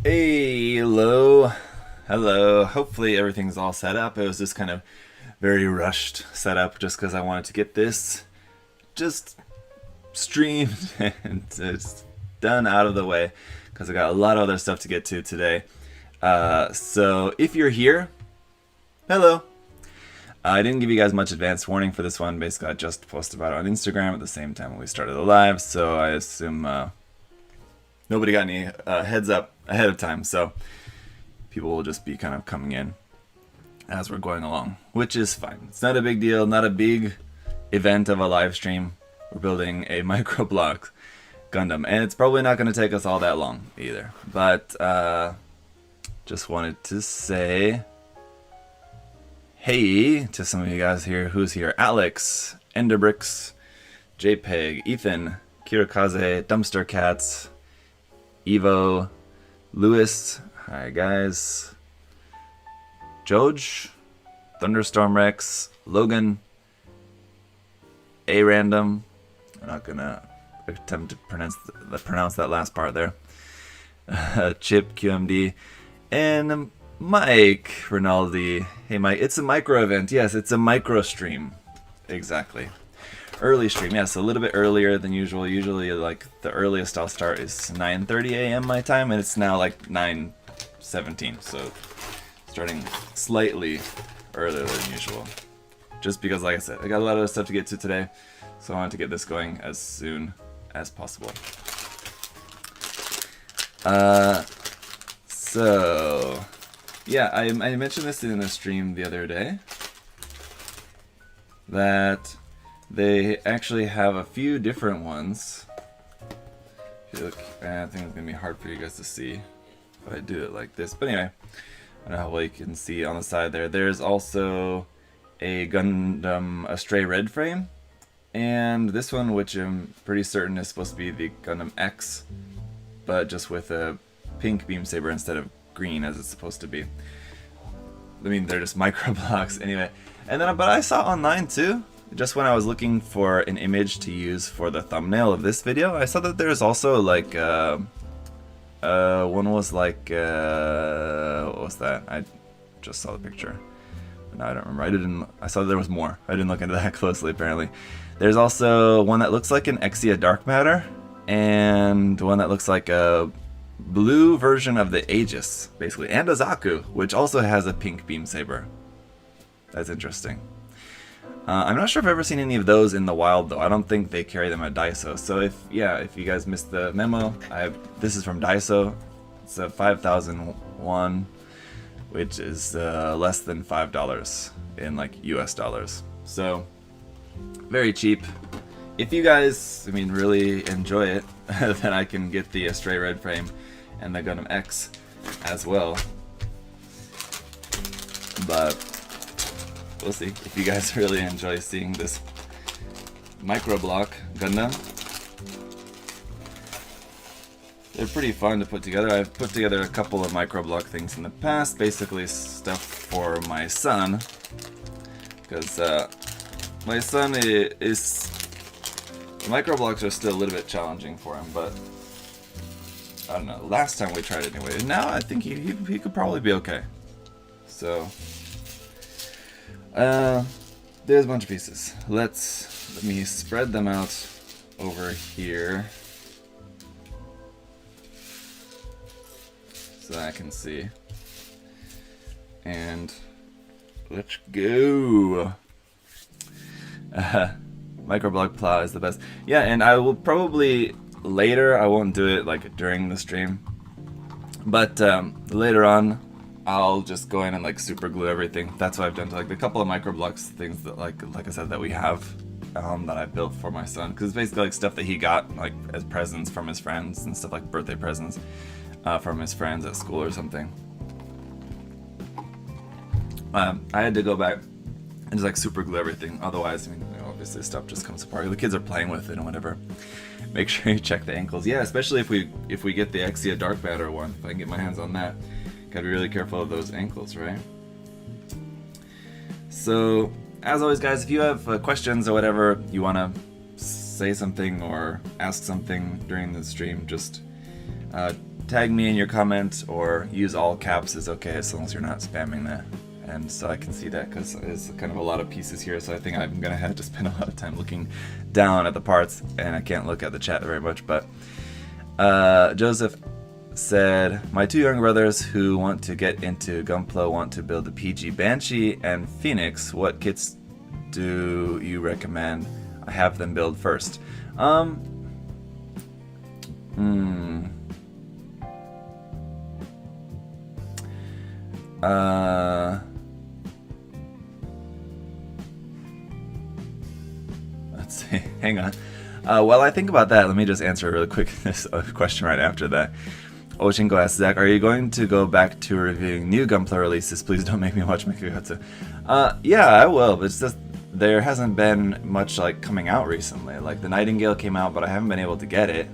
Hey, hello. Hello. Hopefully everything's all set up. It was just kind of very rushed setup just because I wanted to get this just streamed and just done out of the way because I got a lot of other stuff to get to today. So if you're here, hello. I didn't give you guys much advance warning for this one. Basically, I just posted about it on Instagram at the same time when we started the live, so I assume nobody got any heads up ahead of time, so people will just be kind of coming in as we're going along, which is fine. It's not a big deal, not a big event of a live stream. We're building a microblock Gundam, and it's probably not going to take us all that long either. But just wanted to say hey to some of you guys here. Who's here? Alex, Enderbricks, JPEG, Ethan, Kirikaze, Dumpster Cats, Evo, Lewis, hi guys, Joj, Thunderstorm Rex, Logan, A Random. I'm not gonna attempt to pronounce that last part there. Chip QMD and Mike Rinaldi. Hey Mike, it's a micro event. Yes, it's a micro stream. Exactly. Early stream, yes, a little bit earlier than usual. Usually, like, the earliest I'll start is 9:30 a.m. my time, and it's now like 9:17, so starting slightly earlier than usual. Just because, like I said, I got a lot of stuff to get to today, so I wanted to get this going as soon as possible. So yeah, I mentioned this in a stream the other day that they actually have a few different ones. If you look, I think it's gonna be hard for you guys to see if I do it like this. But anyway, I don't know how well you can see on the side there. There's also a Gundam Astray Red frame, and this one, which I'm pretty certain is supposed to be the Gundam X, but just with a pink beam saber instead of green as it's supposed to be. I mean, they're just micro blocks anyway. And then, but I saw online too, just when I was looking for an image to use for the thumbnail of this video, I saw that there's also like one was like what was that? I just saw the picture, but now I don't remember. I saw there was more. I didn't look into that closely apparently. There's also one that looks like an Exia Dark Matter, and one that looks like a blue version of the Aegis, basically, and a Zaku, which also has a pink beam saber. That's interesting. I'm not sure if I've ever seen any of those in the wild though. I don't think they carry them at Daiso. So if you guys missed the memo, this is from Daiso. It's a 5,001, which is less than $5 in like US dollars. So very cheap. If you guys, really enjoy it, then I can get the Astray Red frame and the Gundam X as well. But we'll see if you guys really enjoy seeing this microblock Gundam. They're pretty fun to put together. I've put together a couple of microblock things in the past, basically stuff for my son, because my son is microblocks are still a little bit challenging for him, but I don't know. Last time we tried it anyway. Now I think he could probably be okay. So there's a bunch of pieces. Let me spread them out over here so I can see. And let's go. Microblock plow is the best. Yeah, and I will probably later, I won't do it like during the stream, but later on I'll just go in and like super glue everything. That's what I've done to like the couple of microblocks things that like I said that we have that I built for my son, because it's basically like stuff that he got like as presents from his friends and stuff, like birthday presents from his friends at school or something. I had to go back and just like super glue everything, otherwise obviously stuff just comes apart. The kids are playing with it and whatever. Make sure you check the ankles. Yeah, especially if we get the Exia Dark Matter one. If I can get my hands on that, gotta be really careful of those ankles, right? So, as always, guys, if you have questions or whatever you want to say something or ask something during the stream, just tag me in your comment or use all caps is okay as long as you're not spamming that. And so I can see that because there's kind of a lot of pieces here, so I think I'm gonna have to spend a lot of time looking down at the parts, and I can't look at the chat very much. But Joseph said, my two younger brothers who want to get into Gunpla want to build the PG Banshee and Phoenix. What kits do you recommend I have them build first? Let's see. Hang on. While I think about that, let me just answer really quick this question right after that. Oshinko asks, Zach, are you going to go back to reviewing new Gunpla releases? Please don't make me watch Mechagatsu. Yeah, I will, but it's just there hasn't been much like coming out recently. Like the Nightingale came out, but I haven't been able to get it.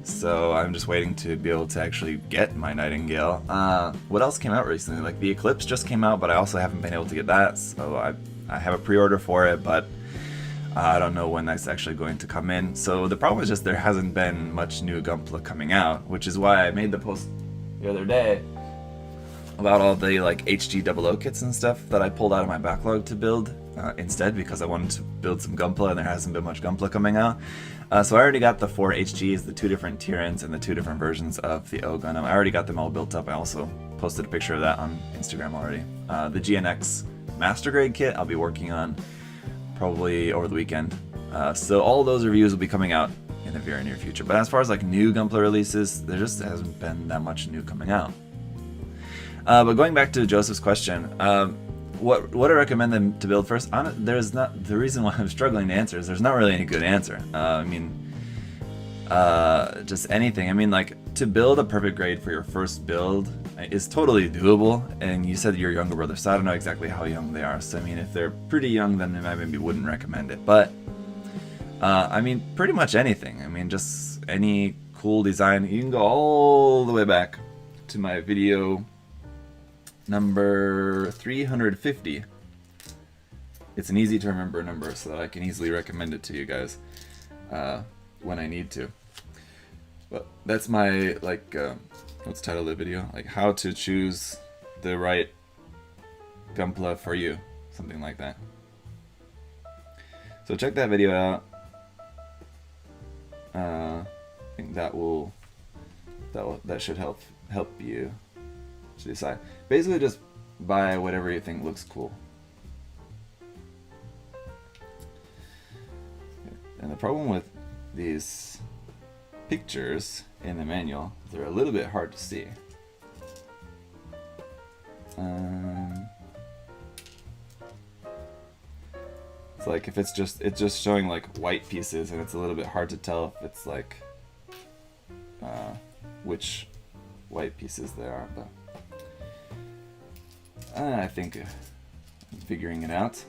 So I'm just waiting to be able to actually get my Nightingale. What else came out recently? Like the Eclipse just came out, but I also haven't been able to get that. So I have a pre-order for it, but I don't know when that's actually going to come in. So the problem is just there hasn't been much new Gunpla coming out, which is why I made the post the other day about all the like HG00 kits and stuff that I pulled out of my backlog to build instead, because I wanted to build some Gunpla and there hasn't been much Gunpla coming out. So I already got the 4 HGs, the 2 different Tyrants, and the 2 different versions of the O Gundam. I already got them all built up. I also posted a picture of that on Instagram already. The GNX Master Grade kit I'll be working on probably over the weekend. So all those reviews will be coming out in the very near future. But as far as like new Gunpla releases, there just hasn't been that much new coming out. But going back to Joseph's question, what I recommend them to build first? There's not, the reason why I'm struggling to answer is there's not really any good answer. I mean, just anything. I mean, like to build a perfect grade for your first build is totally doable. And you said you're younger brother, so I don't know exactly how young they are. So I mean, if they're pretty young, then I maybe wouldn't recommend it. But I mean, pretty much anything. I mean, just any cool design. You can go all the way back to my video number 350. It's an easy to remember number, so that I can easily recommend it to you guys when I need to. But that's my like what's the title of the video? Like how to choose the right Gunpla for you, something like that. So check that video out. I think that should help you to decide. Basically, just buy whatever you think looks cool. And the problem with these pictures in the manual, they're a little bit hard to see. It's like if it's just showing like white pieces, and it's a little bit hard to tell if it's like which white pieces there are, but I think I'm figuring it out.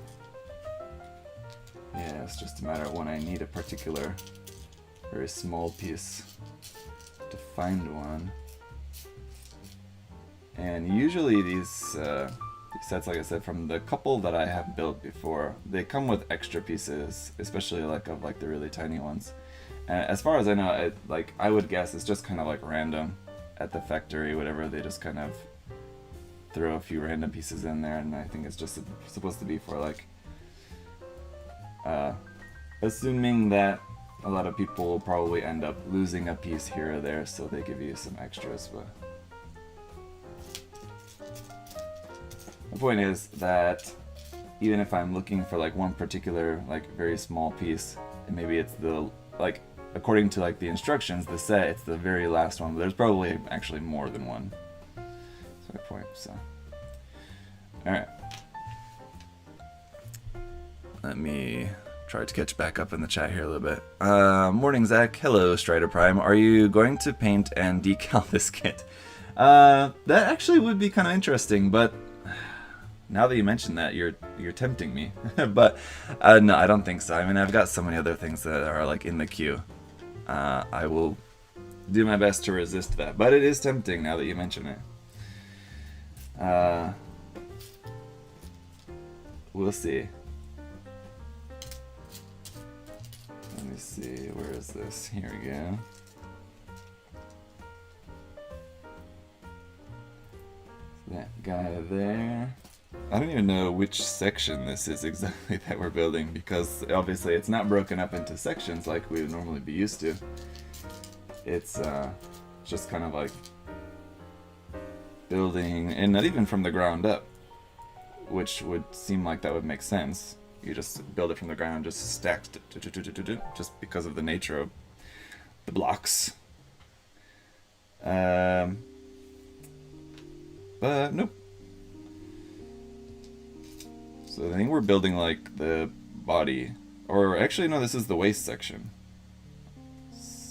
Yeah, it's just a matter of when I need a particular very small piece to find one. And usually these sets, like I said, from the couple that I have built before, they come with extra pieces, especially like of like the really tiny ones. And as far as I know, I would guess it's just kind of like random at the factory, whatever. They just kind of throw a few random pieces in there, and I think it's just supposed to be for like assuming that a lot of people will probably end up losing a piece here or there, so they give you some extras. But the point is that even if I'm looking for like one particular like very small piece, and maybe it's the like according to like the instructions, the set, it's the very last one, but there's probably actually more than one. That's my point. So alright, let me try to catch back up in the chat here a little bit. Morning, Zach. Hello, Strider Prime. Are you going to paint and decal this kit? That actually would be kind of interesting, but now that you mention that, you're tempting me. But no, I don't think so. I mean, I've got so many other things that are like in the queue. I will do my best to resist that, but it is tempting now that you mention it. We'll see. Let me see, where is this? Here we go. that guy there. I don't even know which section this is exactly that we're building, because obviously it's not broken up into sections like we would normally be used to. It's just kind of like building, and not even from the ground up, which would seem like that would make sense. You just build it from the ground, just stacked, just because of the nature of the blocks. But nope. So I think we're building like the body, or actually no, this is the waist section.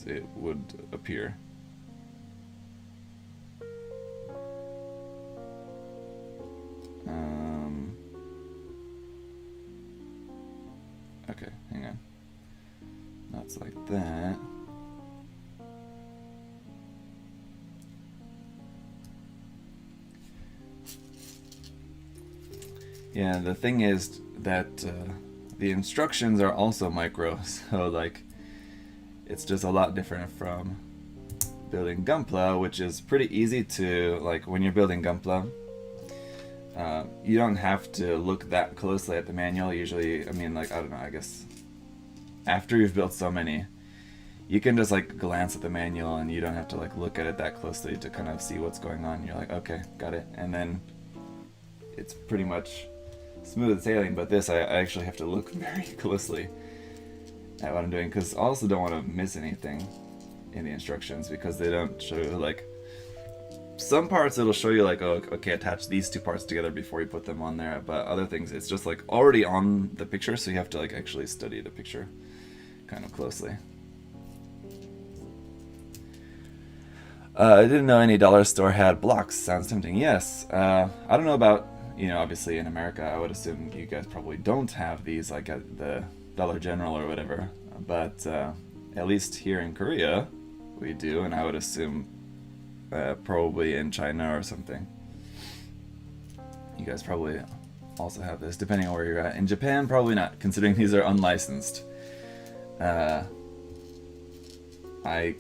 It would appear. Okay, hang on. That's like that. Yeah, the thing is that the instructions are also micro, so like it's just a lot different from building Gunpla, which is pretty easy to, like, when you're building Gunpla, you don't have to look that closely at the manual. Usually, I mean, like, I don't know, I guess after you've built so many, you can just like glance at the manual and you don't have to like look at it that closely to kind of see what's going on. You're like, okay, got it, and then it's pretty much smooth sailing. But this, I actually have to look very closely at what I'm doing, because I also don't want to miss anything in the instructions, because they don't show you, like, some parts it'll show you like, oh, okay, attach these two parts together before you put them on there, but other things it's just like already on the picture, so you have to like actually study the picture kind of closely. I didn't know any dollar store had blocks. Sounds tempting. Yes. I don't know about, you know, obviously in America, I would assume you guys probably don't have these like at the Dollar General or whatever, but at least here in Korea we do, and I would assume probably in China or something you guys probably also have this, depending on where you're at. In Japan, probably not, considering these are unlicensed. I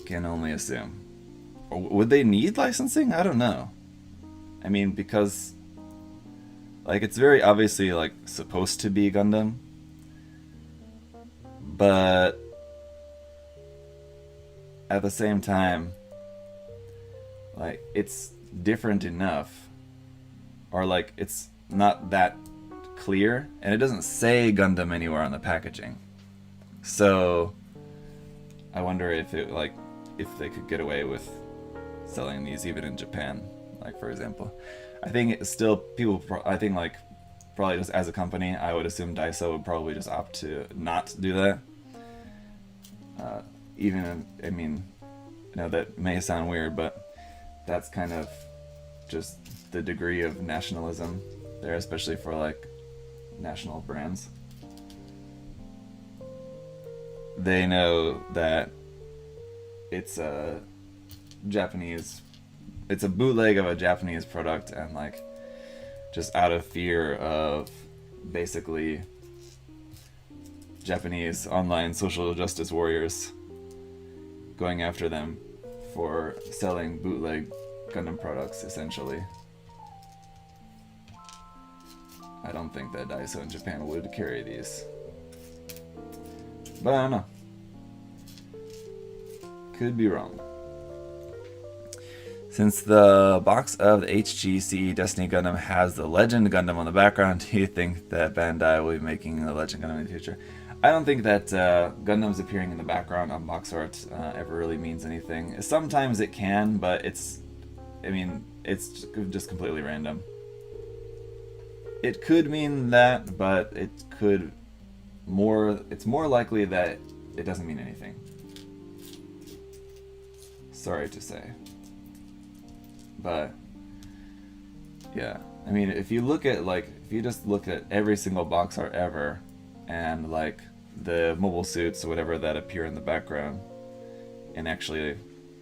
can only assume. Or would they need licensing? I don't know. I mean, because like it's very obviously like supposed to be Gundam, but at the same time, like it's different enough, or like it's not that clear, and it doesn't say Gundam anywhere on the packaging. So I wonder if it like if they could get away with selling these even in Japan, like for example. I think it's still people. I think like probably just as a company, I would assume Daiso would probably just opt to not do that. Even I mean, you know, that may sound weird, but that's kind of just the degree of nationalism there, especially for like national brands. They know that it's a Japanese, it's a bootleg of a Japanese product, and like just out of fear of basically Japanese online social justice warriors going after them for selling bootleg Gundam products, essentially. I don't think that Daiso in Japan would carry these. But I don't know. Could be wrong. Since the box of the HGCE Destiny Gundam has the Legend Gundam on the background, do you think that Bandai will be making the Legend Gundam in the future? I don't think that Gundams appearing in the background on box art ever really means anything. Sometimes it can, but it's, I mean, it's just completely random. It could mean that, but it could it's more likely that it doesn't mean anything. Sorry to say. But yeah, I mean, if you look at like, if you just look at every single box art ever, and like the mobile suits or whatever that appear in the background, and actually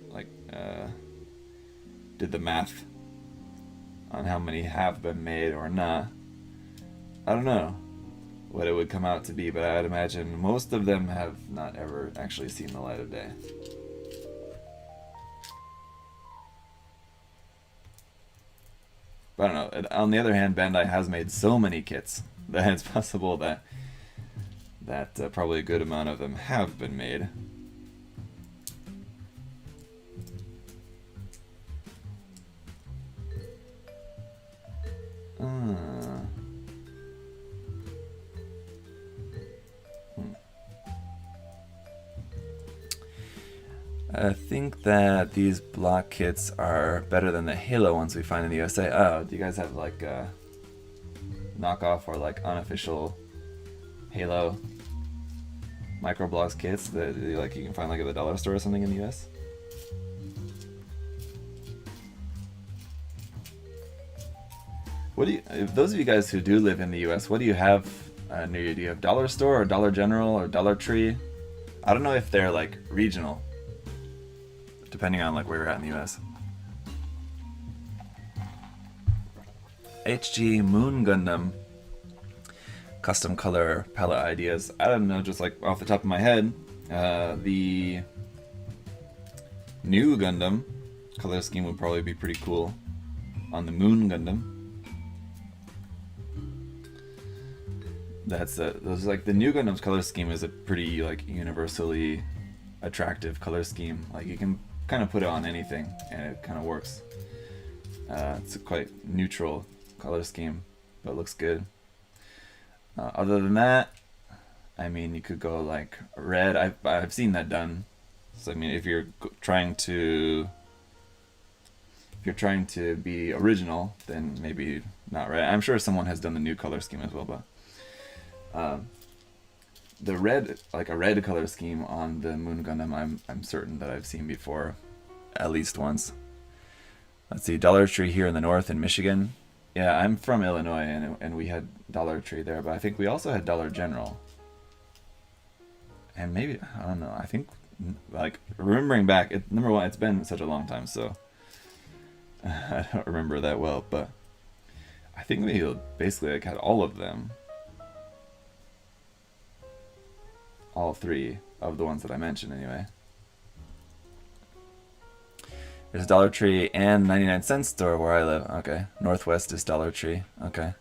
like did the math on how many have been made or not, I don't know what it would come out to be, but I'd imagine most of them have not ever actually seen the light of day. But I don't know. On the other hand, Bandai has made so many kits that it's possible that probably a good amount of them have been made. I think that these block kits are better than the Halo ones we find in the USA. Oh, do you guys have like knockoff or like unofficial Halo microblocks kits that like you can find like at the dollar store or something in the US? What do you? Those of you guys who do live in the US, what do you have near you? Do you have Dollar Store or Dollar General or Dollar Tree? I don't know if they're like regional, depending on like where you're at in the US. HG Moon Gundam custom color palette ideas. I don't know, just like off the top of my head, the new Gundam color scheme would probably be pretty cool on the Moon Gundam. Those like the new Gundam's color scheme is a pretty like universally attractive color scheme. Like you can kind of put it on anything and it kind of works. It's a quite neutral color scheme, but it looks good. Other than that, I mean, you could go like red. I've seen that done. So I mean, if you're trying to be original, then maybe not red. I'm sure someone has done the new color scheme as well, but the red, like a red color scheme on the Moon Gundam, I'm certain that I've seen before, at least once. Let's see, Dollar Tree here in the north in Michigan. Yeah, I'm from Illinois, and we had Dollar Tree there, but I think we also had Dollar General. And maybe, I don't know, I think, like, remembering back, number one, it's been such a long time, so I don't remember that well, but I think we basically like had all of them. All three of the ones that I mentioned, anyway. There's Dollar Tree and 99-cent store where I live. Okay. Northwest is Dollar Tree. Okay.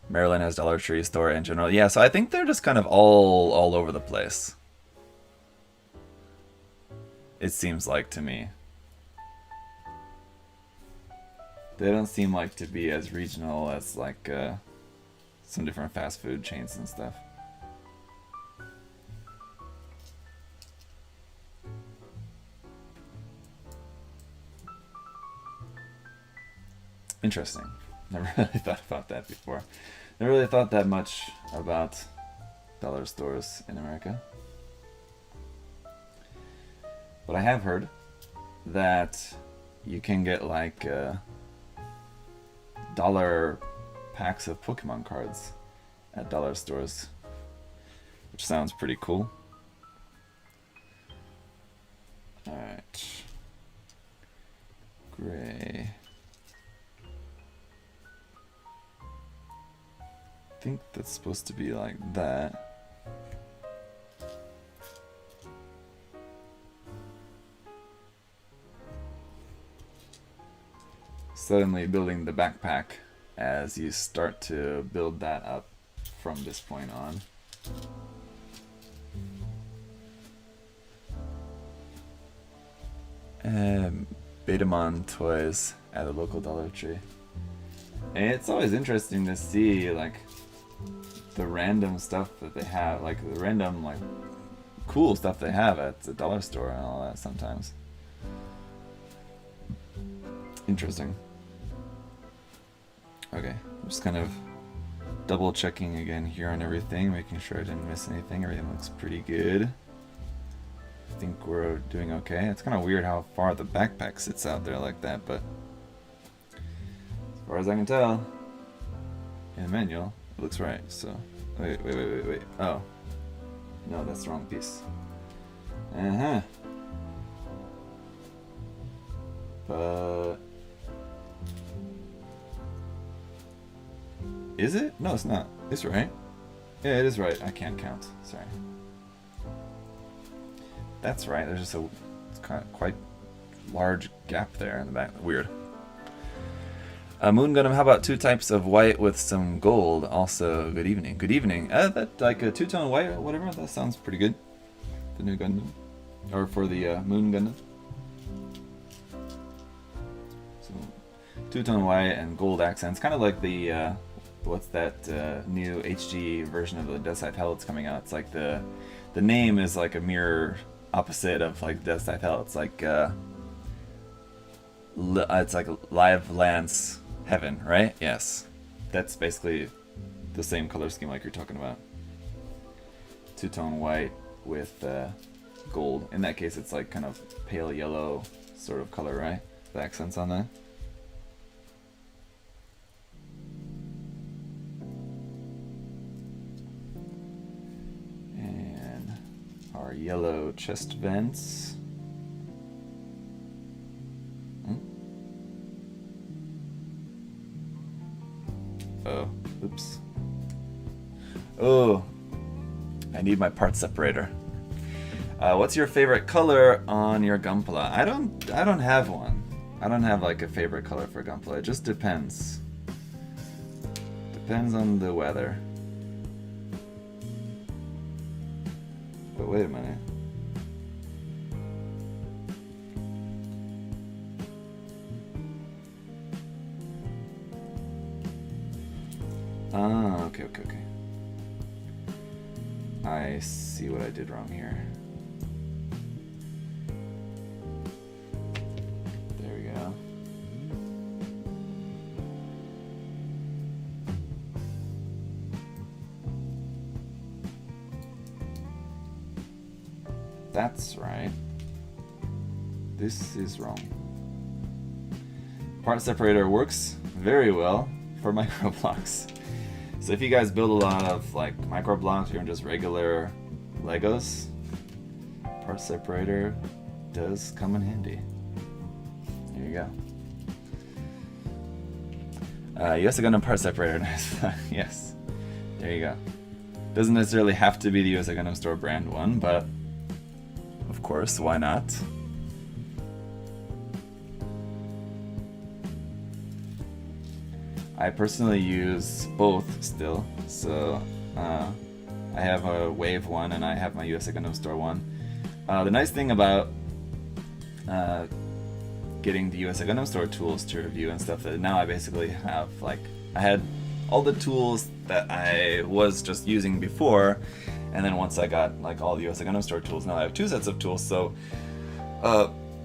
Maryland has Dollar Tree store in general. Yeah, so I think they're just kind of all over the place. It seems like to me. They don't seem like to be as regional as like some different fast food chains and stuff. Interesting. Never really thought about that before. Never really thought that much about dollar stores in America. But I have heard that you can get like dollar packs of Pokemon cards at dollar stores, which sounds pretty cool. Alright. Gray. I think that's supposed to be like that. Suddenly building the backpack as you start to build that up from this point on. Betamon toys at a local Dollar Tree. And it's always interesting to see like the random stuff that they have, like the random like cool stuff they have at the dollar store and all that sometimes. Interesting. Okay, I'm just kind of double checking again here on everything, making sure I didn't miss anything. Everything looks pretty good. I think we're doing okay. It's kind of weird how far the backpack sits out there like that, but as far as I can tell, in the manual, it looks right. So, wait. Oh, no, that's the wrong piece. But is it? No, it's not. It's right. Yeah, it is right. I can't count. Sorry. That's right. There's just it's kind of quite large gap there in the back. Weird. Moon Gundam, how about 2 types of white with some gold? Also, good evening. Good evening. That like a 2-tone white or whatever, that sounds pretty good. The new Gundam. Or for the Moon Gundam. So, 2-tone white and gold accents. Kind of like the, what's that new HG version of the Death Scythe Hell that's coming out. It's like the name is like a mirror opposite of like Death Scythe Hell. It's like Live Lance Heaven, right? Yes. That's basically the same color scheme like you're talking about. 2-tone white with gold. In that case, it's like kind of pale yellow sort of color, right? The accents on that. And our yellow chest vents. Oh, oops. Oh, I need my part separator. What's your favorite color on your Gunpla? I don't have one. I don't have like a favorite color for Gunpla. It just depends. Depends on the weather. But wait a minute. Ah, okay. I see what I did wrong here. There we go. That's right. This is wrong. Part separator works very well for micro blocks. So if you guys build a lot of like micro blocks or just regular Legos, part separator does come in handy. There you go. USA Gundam part separator, nice. Yes, there you go. Doesn't necessarily have to be the USA Gundam Store brand one, but of course, why not? I personally use both still, so I have a Wave one and I have my USA Gundam Store one. The nice thing about getting the USA Gundam Store tools to review and stuff, that now I basically have like, I had all the tools that I was just using before, and then once I got like all the USA Gundam Store tools, now I have 2 sets of tools. So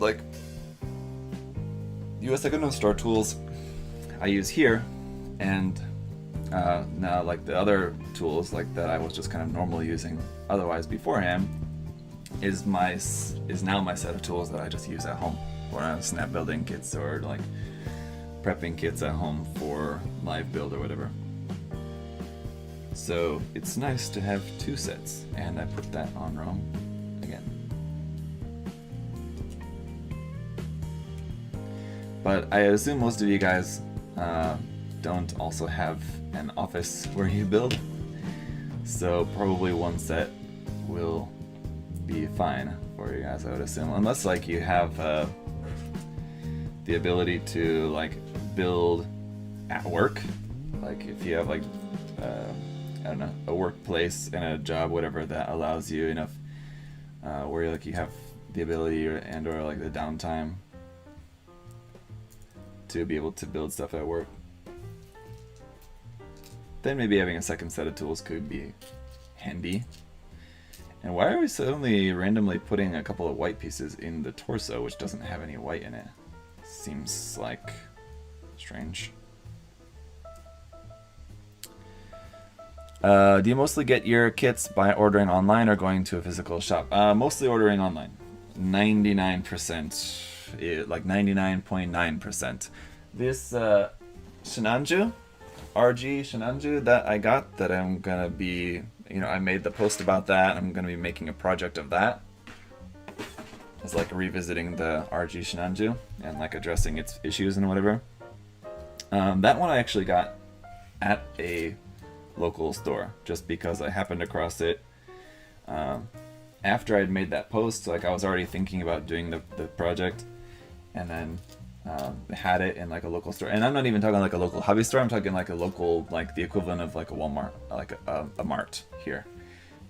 like USA Gundam Store tools I use here, and now like the other tools like that I was just kind of normally using otherwise beforehand is now my set of tools that I just use at home for snap building kits or like prepping kits at home for live build or whatever. So it's nice to have 2 sets, and I put that on wrong again. But I assume most of you guys don't also have an office where you build, so probably 1 set will be fine for you guys, I would assume, unless like you have the ability to like build at work, like if you have like I don't know, a workplace and a job, whatever, that allows you enough where like you have the ability or like the downtime to be able to build stuff at work, then maybe having a second set of tools could be handy. And why are we suddenly randomly putting a couple of white pieces in the torso which doesn't have any white in it? Seems like strange. Do you mostly get your kits by ordering online or going to a physical shop? Mostly ordering online. 99%, like 99.9%. This Shinanju, RG Shinanju that I got, that I'm gonna be, I made the post about that. I'm gonna be making a project of that. It's like revisiting the RG Shinanju and like addressing its issues and whatever. That one I actually got at a local store just because I happened across it after I'd made that post. Like I was already thinking about doing the project, and then had it in like a local store, and I'm not even talking like a local hobby store. I'm talking like a local, like the equivalent of like a Walmart, like a mart here.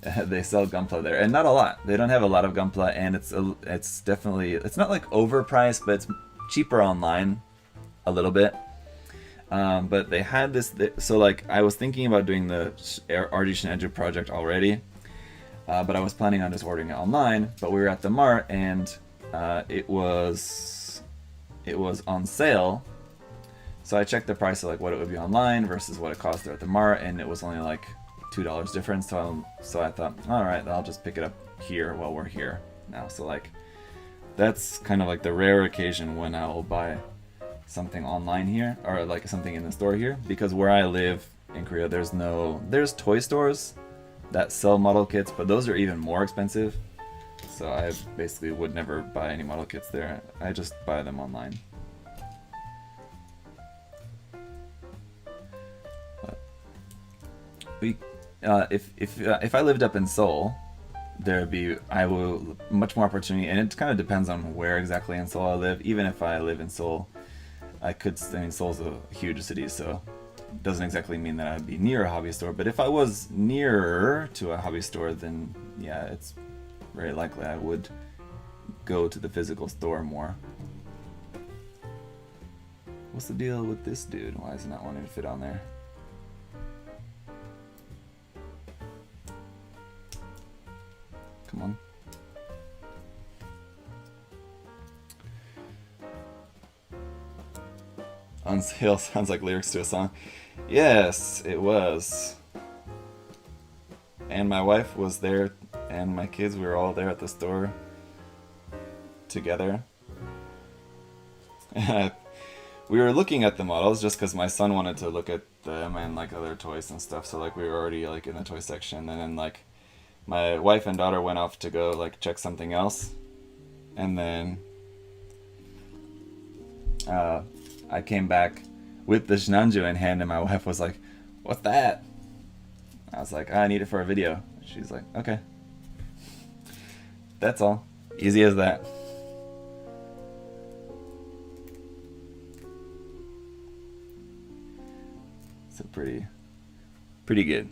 They sell Gunpla there, and not a lot. They don't have a lot of Gunpla, and it's definitely, it's not like overpriced, but it's cheaper online a little bit. But they had this, so like I was thinking about doing the RG Shinaju project already, but I was planning on just ordering it online. But we were at the mart, and it was on sale. So I checked the price of like what it would be online versus what it cost there at the mart, and it was only like $2 difference. So I thought, all right, I'll just pick it up here while we're here now. So like that's kind of like the rare occasion when I will buy something online here, or like something in the store here, because where I live in Korea, there's toy stores that sell model kits, but those are even more expensive. So I basically would never buy any model kits there. I just buy them online. But if I lived up in Seoul, there'd be much more opportunity, and it kind of depends on where exactly in Seoul I live. Even if I live in Seoul, I mean, Seoul's a huge city, so it doesn't exactly mean that I'd be near a hobby store. But if I was nearer to a hobby store, then yeah, it's very likely I would go to the physical store more. What's the deal with this dude? Why is he not wanting to fit on there? Come on. On sale sounds like lyrics to a song. Yes, it was. And my wife was there, and my kids, we were all there at the store together. We were looking at the models just because my son wanted to look at them and like other toys and stuff. So like we were already like in the toy section, and then like my wife and daughter went off to go like check something else, and then I came back with the Shinanju in hand, and my wife was like, "What's that?" I was like, "I need it for a video." She's like, "Okay." That's all. Easy as that. So pretty good.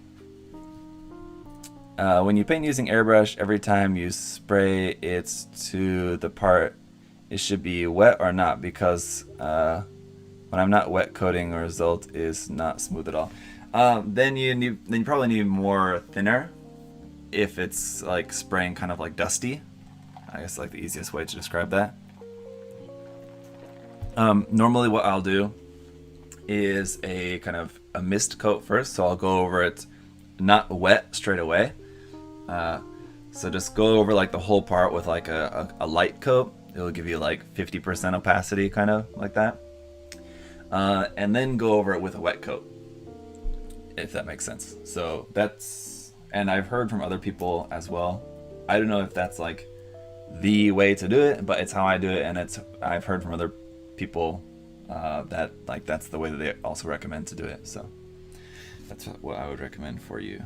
When you paint using airbrush, every time you spray it to the part, it should be wet or not, because when I'm not wet coating, the result is not smooth at all. Then you probably need more thinner if it's like spraying kind of like dusty. I guess like the easiest way to describe that. Normally what I'll do is a kind of a mist coat first, so I'll go over it not wet straight away. So just go over like the whole part with like a light coat. It'll give you like 50% opacity, kind of like that. And then go over it with a wet coat, if that makes sense. So that's, and I've heard from other people as well. I don't know if that's like the way to do it, but it's how I do it, and I've heard from other people that like that's the way that they also recommend to do it. So that's what I would recommend for you.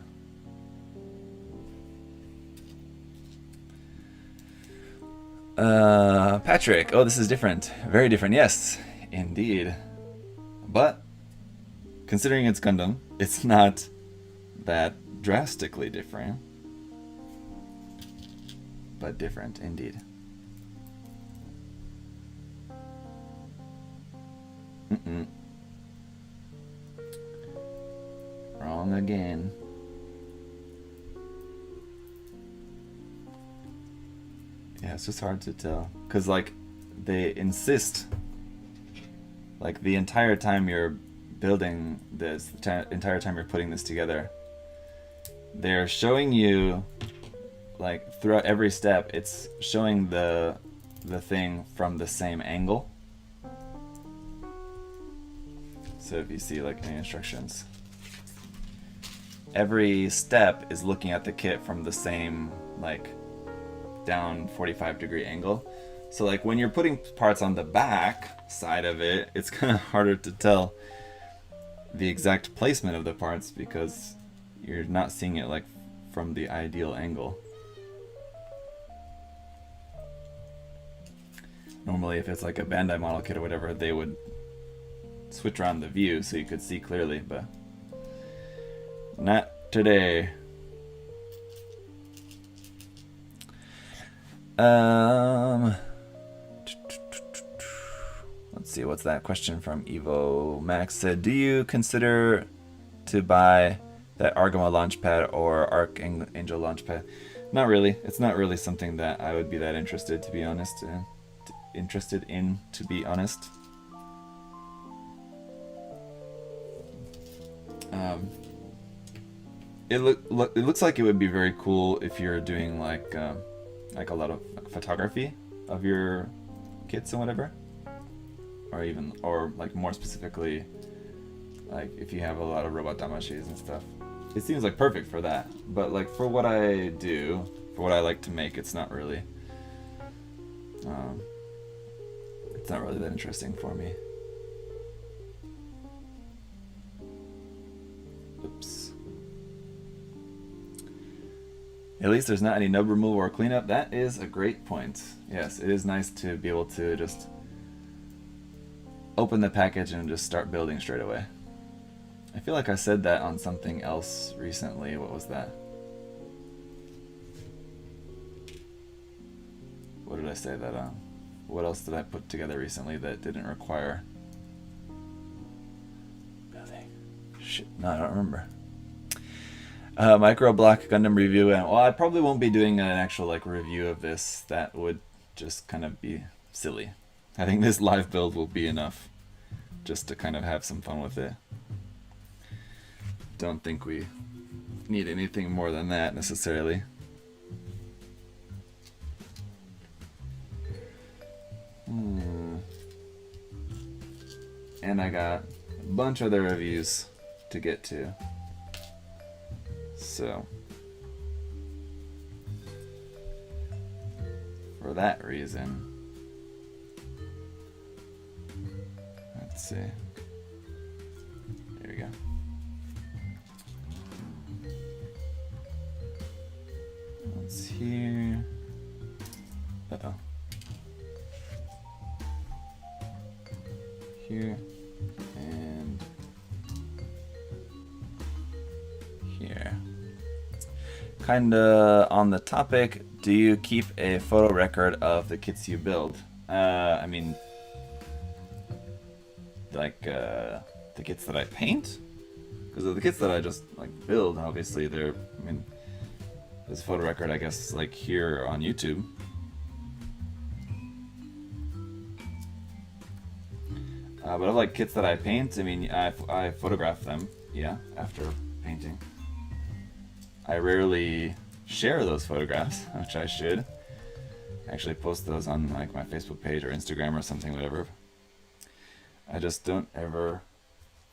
Patrick, oh, this is different. Very different, yes, indeed. But considering it's Gundam, it's not that drastically different. But different, indeed. Wrong again. Yeah, it's just hard to tell, because like they insist, like the entire time you're building this, the entire time you're putting this together, they're showing you, like throughout every step, it's showing the thing from the same angle. So if you see like in the instructions, every step is looking at the kit from the same like down 45-degree angle. So like when you're putting parts on the back side of it, it's kind of harder to tell the exact placement of the parts because you're not seeing it like from the ideal angle. Normally, if it's like a Bandai model kit or whatever, they would switch around the view so you could see clearly, but not today. Let's see, what's that question from Evo Max said, do you consider to buy that Argama launchpad or Archangel launchpad? Not really. It's not really something that I would be that interested, to be honest. To be honest. It looks like it would be very cool if you're doing like a lot of photography of your kits and whatever, or like more specifically, like if you have a lot of robot damashis and stuff. It seems like perfect for that, but like for what I do, for what I like to make, it's not really that interesting for me. Oops. At least there's not any nub removal or cleanup. That is a great point. Yes, it is nice to be able to just open the package and just start building straight away. I feel like I said that on something else recently. What was that? What did I say that on? What else did I put together recently that didn't require building? Shit, no, I don't remember. Micro Block Gundam review, and well, I probably won't be doing an actual like review of this. That would just kind of be silly. I think this live build will be enough just to kind of have some fun with it. Don't think we need anything more than that necessarily. And I got a bunch of other reviews to get to. So, for that reason, let's see. There we go. It's here. Uh-oh. Here and here. Kinda on the topic, do you keep a photo record of the kits you build? I mean, like the kits that I paint? Because the kits that I just like build, obviously they're, I mean, this photo record, I guess, like here on YouTube. But of like kits that I paint, I mean, I photograph them, yeah, after painting. I rarely share those photographs, which I should. Actually post those on like my Facebook page or Instagram or something, whatever. I just don't ever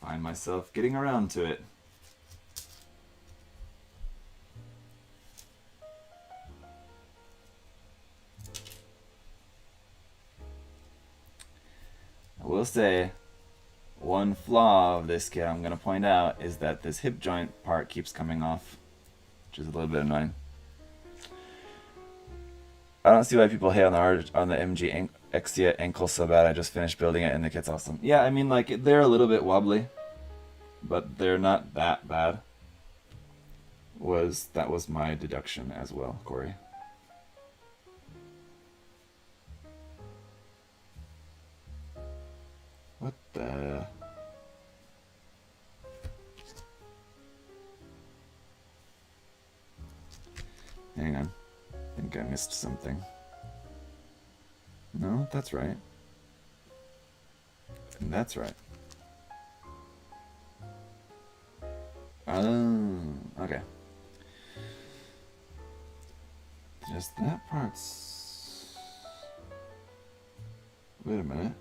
find myself getting around to it. I will say, one flaw of this kit I'm going to point out is that this hip joint part keeps coming off, which is a little bit annoying. I don't see why people hate on the MG Exia ankle so bad. I just finished building it and the kit's awesome. Yeah, I mean, like, they're a little bit wobbly, but they're not that bad. That was my deduction as well, Corey. What the? Hang on. I think I missed something. No, that's right. And that's right. Oh, okay. Just that part's... Wait a minute.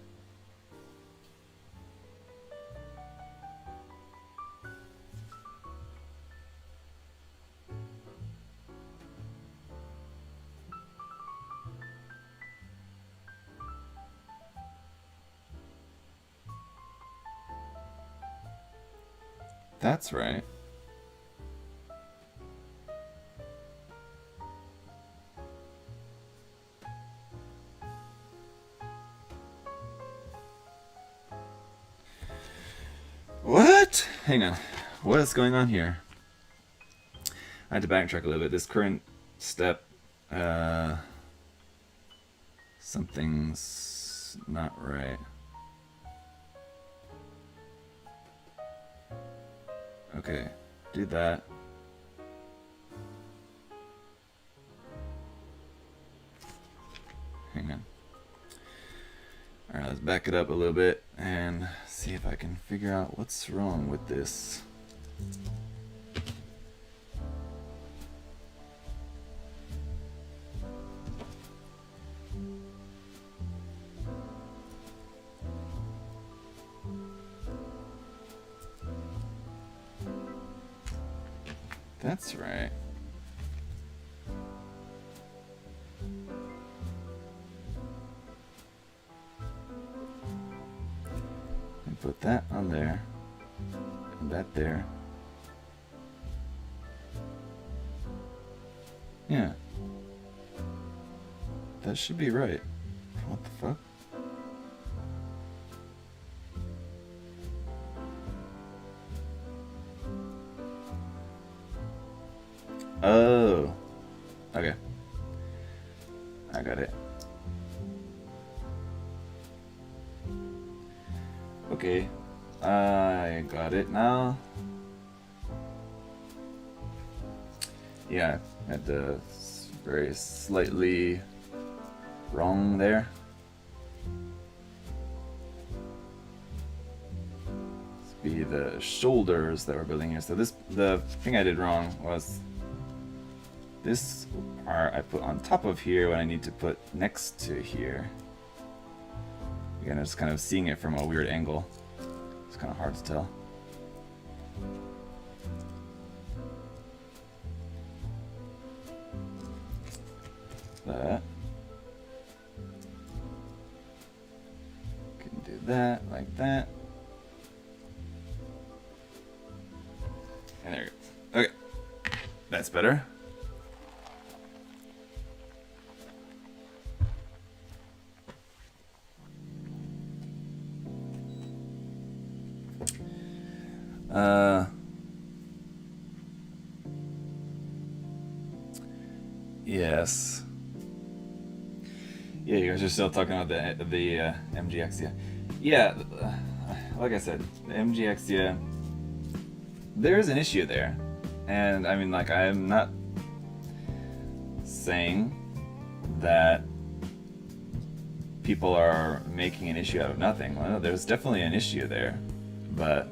That's right. hang on. What is going on here? I had to backtrack a little bit. This current step, something's not right. Okay, do that. Hang on. Alright, let's back it up a little bit and see if I can figure out what's wrong with this. That's right. And put that on there, and that there. Yeah. That should be right. What the fuck? Oh. Okay. I got it. Okay. I got it now. Yeah, I had the very slightly wrong there. This be the shoulders that we're building here. So the thing I did wrong was this part I put on top of here when I need to put next to here. Again, I'm just kind of seeing it from a weird angle. It's kind of hard to tell. That. Can do that, like that. And there you go. Okay. That's better. Yes. Yeah, you guys are still talking about the MGX, yeah. Yeah, like I said, the MGX, yeah. There's an issue there, and I mean, like, I'm not saying that people are making an issue out of nothing. Well, there's definitely an issue there, but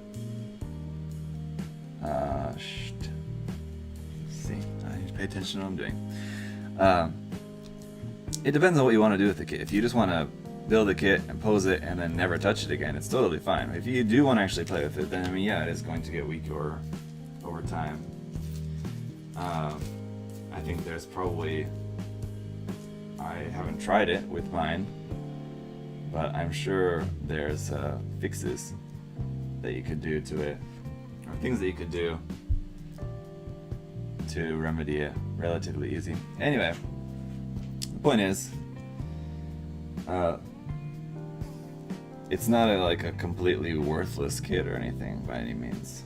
see, I need to pay attention to what I'm doing. It depends on what you want to do with the kit. If you just want to build a kit and pose it and then never touch it again, it's totally fine. If you do want to actually play with it, then I mean, yeah, it is going to get weaker over time. I think there's probably, I haven't tried it with mine, but I'm sure there's fixes that you could do to it, or things that you could do to remedy it relatively easy. Anyway, the point is, it's not like a completely worthless kit or anything by any means.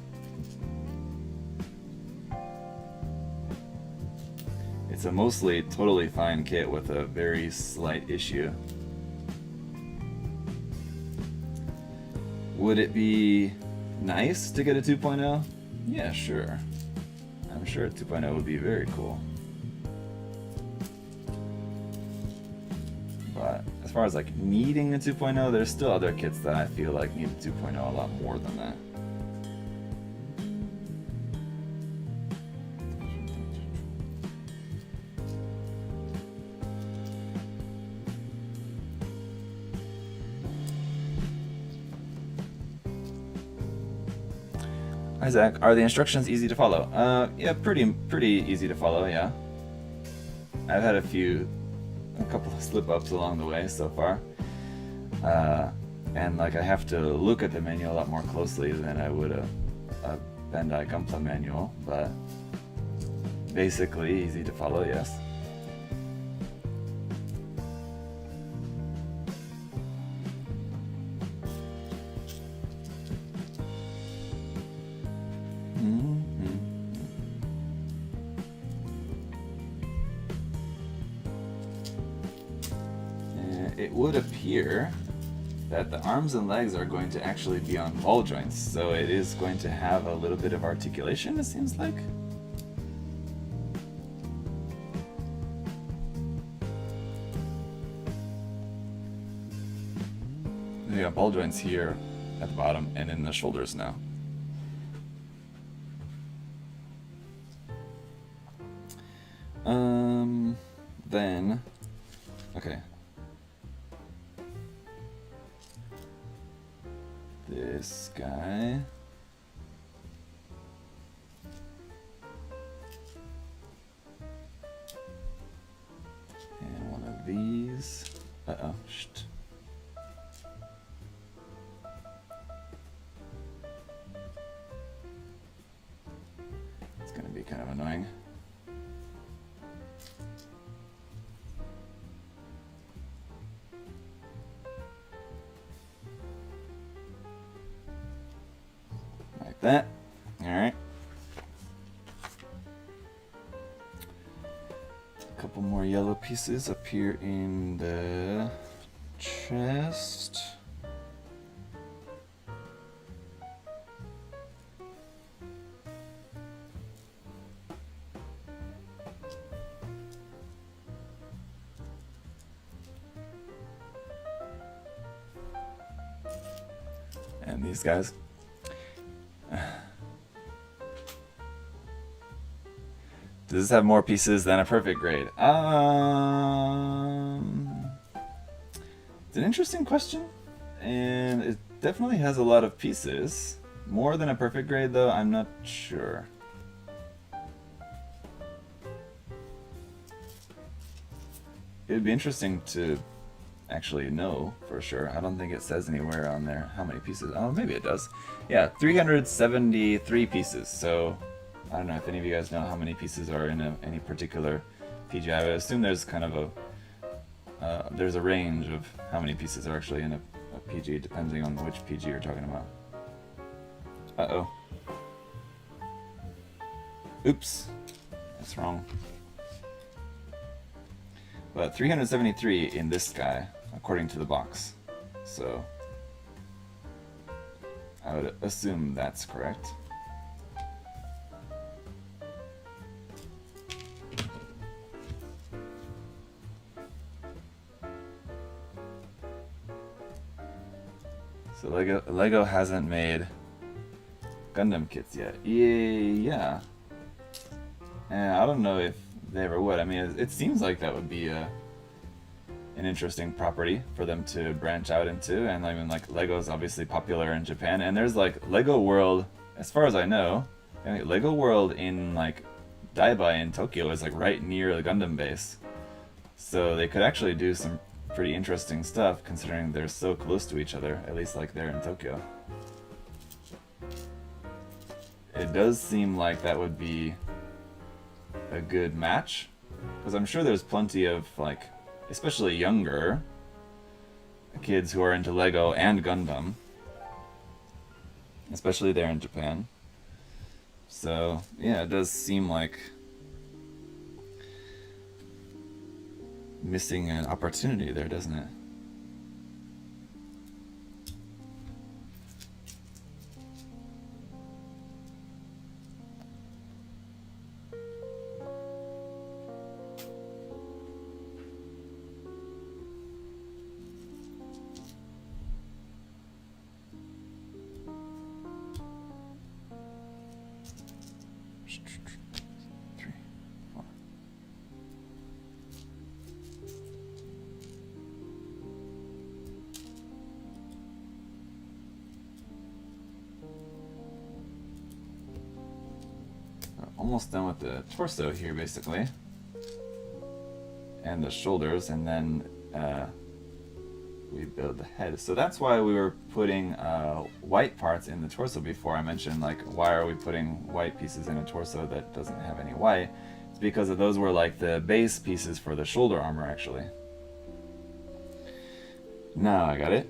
It's a mostly totally fine kit with a very slight issue. Would it be nice to get a 2.0? Yeah, sure. I'm sure a 2.0 would be very cool. But as far as like needing a 2.0, there's still other kits that I feel like need a 2.0 a lot more than that. Isaac, are the instructions easy to follow? Yeah, pretty easy to follow, yeah. I've had a couple of slip-ups along the way so far. And like I have to look at the manual a lot more closely than I would a Bandai Gunpla manual, but basically easy to follow, yes. it would appear that the arms and legs are going to actually be on ball joints, so it is going to have a little bit of articulation, it seems like. You got ball joints here at the bottom and in the shoulders now. Then, okay. This guy. And one of these. Uh-oh, shit. It's gonna be kind of annoying. That. Alright. A couple more yellow pieces up here in the chest. And these guys. Does this have more pieces than a perfect grade? It's an interesting question, and it definitely has a lot of pieces. More than a perfect grade, though, I'm not sure. It'd be interesting to actually know for sure. I don't think it says anywhere on there how many pieces. Oh, maybe it does. Yeah, 373 pieces, so I don't know if any of you guys know how many pieces are in any particular PG. I would assume there's kind of there's a range of how many pieces are actually in a PG, depending on which PG you're talking about. Uh-oh. Oops. That's wrong. But 373 in this guy, according to the box. So I would assume that's correct. So Lego hasn't made Gundam kits yet. Yeah. And I don't know if they ever would. I mean, it seems like that would be an interesting property for them to branch out into. And I mean, like, Lego's obviously popular in Japan, and there's like Lego World, as far as I know. I mean, Lego World in like Daiba in Tokyo is like right near the Gundam base, so they could actually do some pretty interesting stuff considering they're so close to each other, at least like there in Tokyo. It does seem like that would be a good match, because I'm sure there's plenty of, like, especially younger kids who are into Lego and Gundam, especially there in Japan. So yeah, it does seem like missing an opportunity there, doesn't it? Almost done with the torso here, basically, and the shoulders, and then we build the head. So that's why we were putting white parts in the torso before. I mentioned, like, why are we putting white pieces in a torso that doesn't have any white? It's because of those were like the base pieces for the shoulder armor, actually. Now I got it.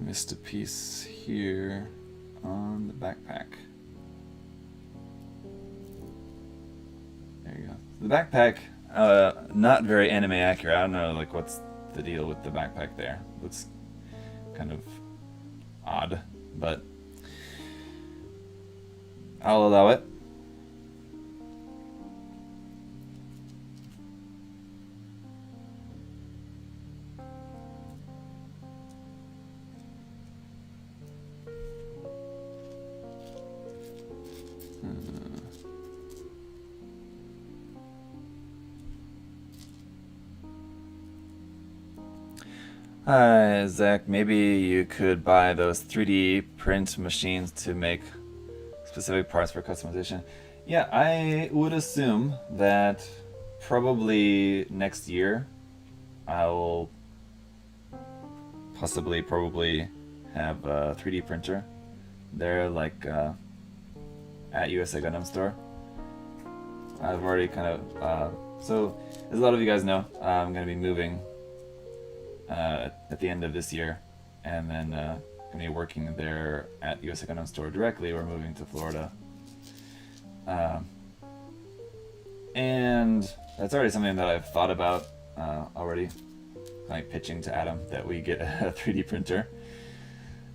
missed a piece here on the backpack. There you go. The backpack, not very anime accurate. I don't know, like, what's the deal with the backpack there. Looks kind of odd, but I'll allow it. Hi, Zach. Maybe you could buy those 3D print machines to make specific parts for customization. Yeah, I would assume that probably next year I will probably have a 3D printer there, like at USA Gundam Store. I've already kind of, so as a lot of you guys know, I'm going to be moving at the end of this year, and then going to be working there at USA Gundam Store directly. We're moving to Florida. And that's already something that I've thought about already, like pitching to Adam that we get a 3D printer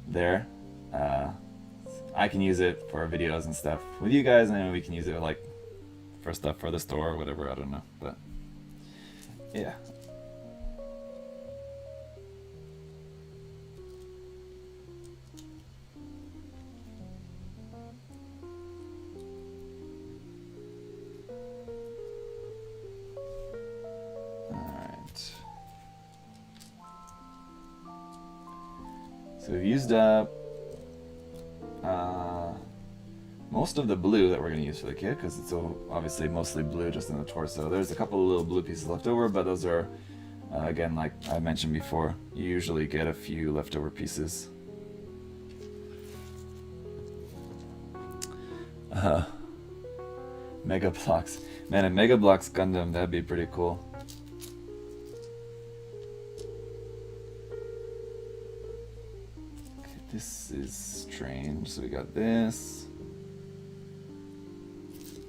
there. I can use it for videos and stuff with you guys, and then we can use it like for stuff for the store or whatever, I don't know, but yeah. So we've used up most of the blue that we're going to use for the kit, because it's obviously mostly blue just in the torso. There's a couple of little blue pieces left over, but those are, again, like I mentioned before, you usually get a few leftover pieces. Mega Blocks. Man, a Mega Blocks Gundam, that'd be pretty cool. This is strange. So we got this.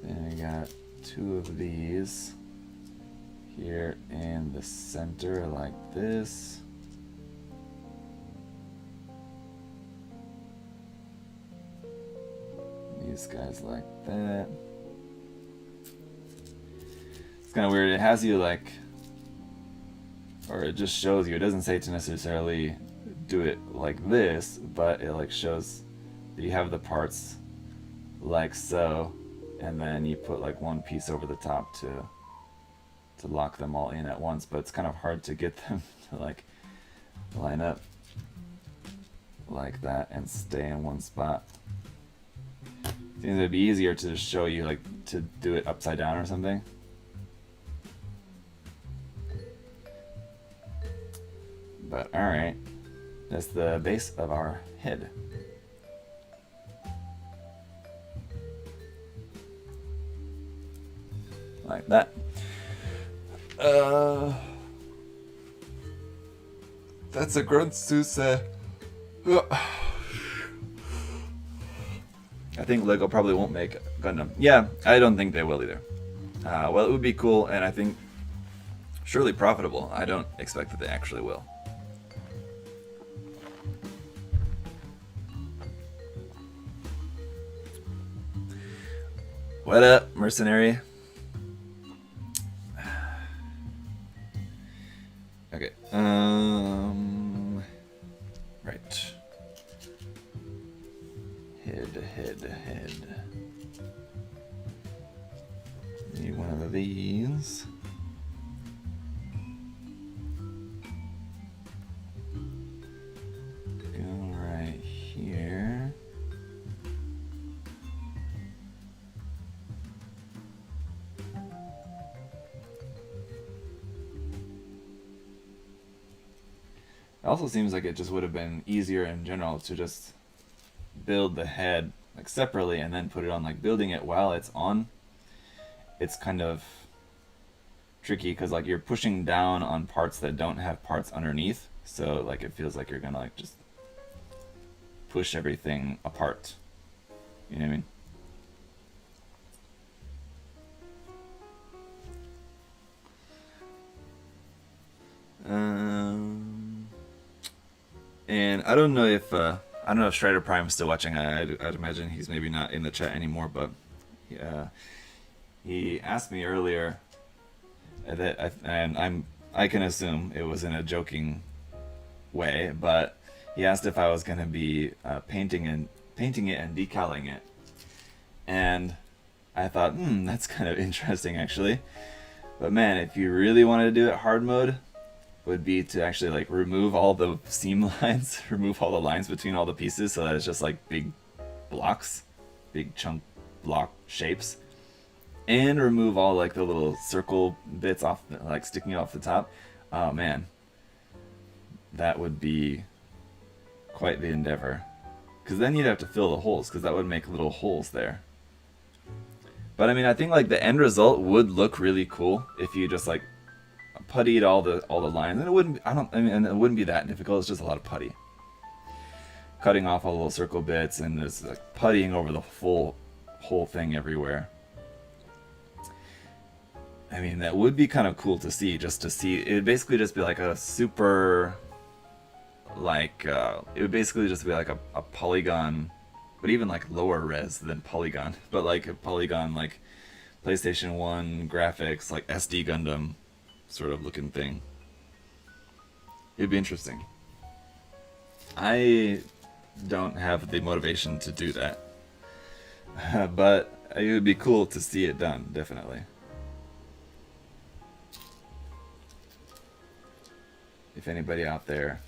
Then we got two of these here in the center like this. These guys like that. It's kind of weird. It has you like, or it just shows you. It doesn't say to necessarily do it like this, but it like shows that you have the parts like so, and then you put like one piece over the top to lock them all in at once, but it's kind of hard to get them to like line up like that and stay in one spot. Seems it'd be easier to just show you like to do it upside down or something. But alright. That's the base of our head. Like that. That's a Grunsuse. I think Lego probably won't make Gundam. Yeah, I don't think they will either. Well, it would be cool, and I think surely profitable. I don't expect that they actually will. What up, mercenary? Okay. Right. Head. Need one of these. Go right here. It also seems like it just would have been easier in general to just build the head like separately and then put it on. Like building it while it's on, it's kind of tricky because like you're pushing down on parts that don't have parts underneath, so like it feels like you're gonna like just push everything apart. You know what I mean? And I don't know if Strider Prime is still watching. I'd imagine he's maybe not in the chat anymore, but he asked me earlier that, I can assume it was in a joking way, but he asked if I was going to be painting it and decaling it, and I thought, that's kind of interesting actually. But man, if you really wanted to do it hard mode, would be to actually like remove all the seam lines, remove all the lines between all the pieces, so that it's just like big blocks, big chunk block shapes, and remove all like the little circle bits off, like sticking off the top. Oh man, that would be quite the endeavor, because then you'd have to fill the holes, because that would make little holes there. But I mean, I think like the end result would look really cool if you just like puttied all the lines, and it wouldn't it wouldn't be that difficult. It's just a lot of putty, cutting off all the little circle bits, and just like puttying over the whole thing everywhere. I mean, that would be kind of cool to see. Just to see, it would basically just be like a super, like it would basically just be like a polygon, but even like lower res than polygon, but like a polygon, like PlayStation 1 graphics, like SD Gundam sort of looking thing. It'd be interesting. I don't have the motivation to do that, but it would be cool to see it done, definitely. If anybody out there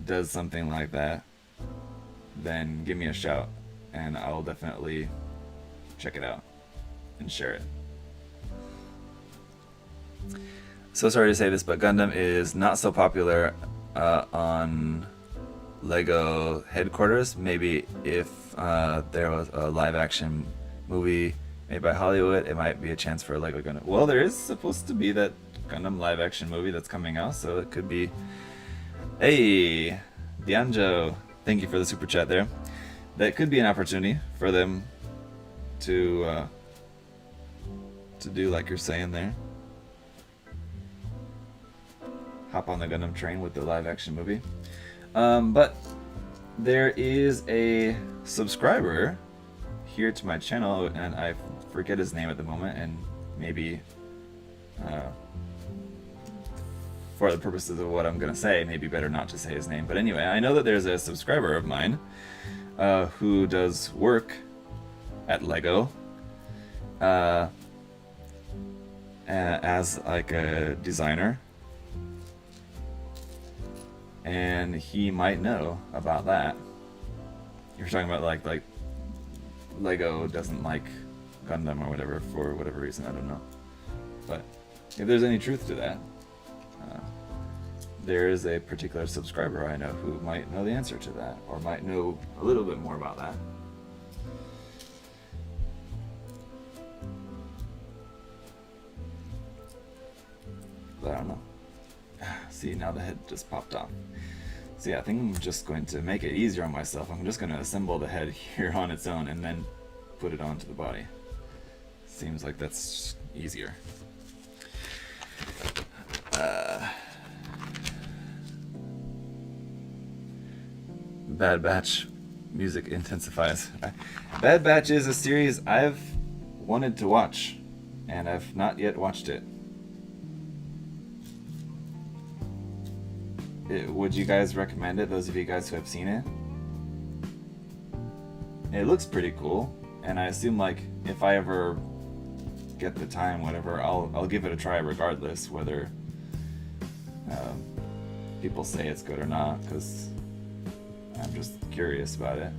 does something like that, then give me a shout, and I'll definitely check it out and share it. So sorry to say this, but Gundam is not so popular on LEGO headquarters. Maybe if there was a live action movie made by Hollywood, it might be a chance for a LEGO Gundam. Well, there is supposed to be that Gundam live action movie that's coming out, so it could be. Hey, Dianjo, thank you for the super chat there. That could be an opportunity for them to do like you're saying there. Hop on the Gundam train with the live action movie. But there is a subscriber here to my channel, and I forget his name at the moment, and maybe for the purposes of what I'm gonna say, maybe better not to say his name. But anyway, I know that there's a subscriber of mine who does work at LEGO as like a designer, and he might know about that. You're talking about like LEGO doesn't like Gundam or whatever for whatever reason, I don't know. But if there's any truth to that, there is a particular subscriber I know who might know the answer to that, or might know a little bit more about that. But I don't know. See, now the head just popped off. See, I think I'm just going to make it easier on myself. I'm just going to assemble the head here on its own and then put it onto the body. Seems like that's easier. Bad Batch music intensifies. Bad Batch is a series I've wanted to watch, and I've not yet watched it. Would you guys recommend it, those of you guys who have seen it? It looks pretty cool, and I assume like if I ever get the time, whatever, I'll give it a try regardless, whether people say it's good or not, because I'm just curious about it.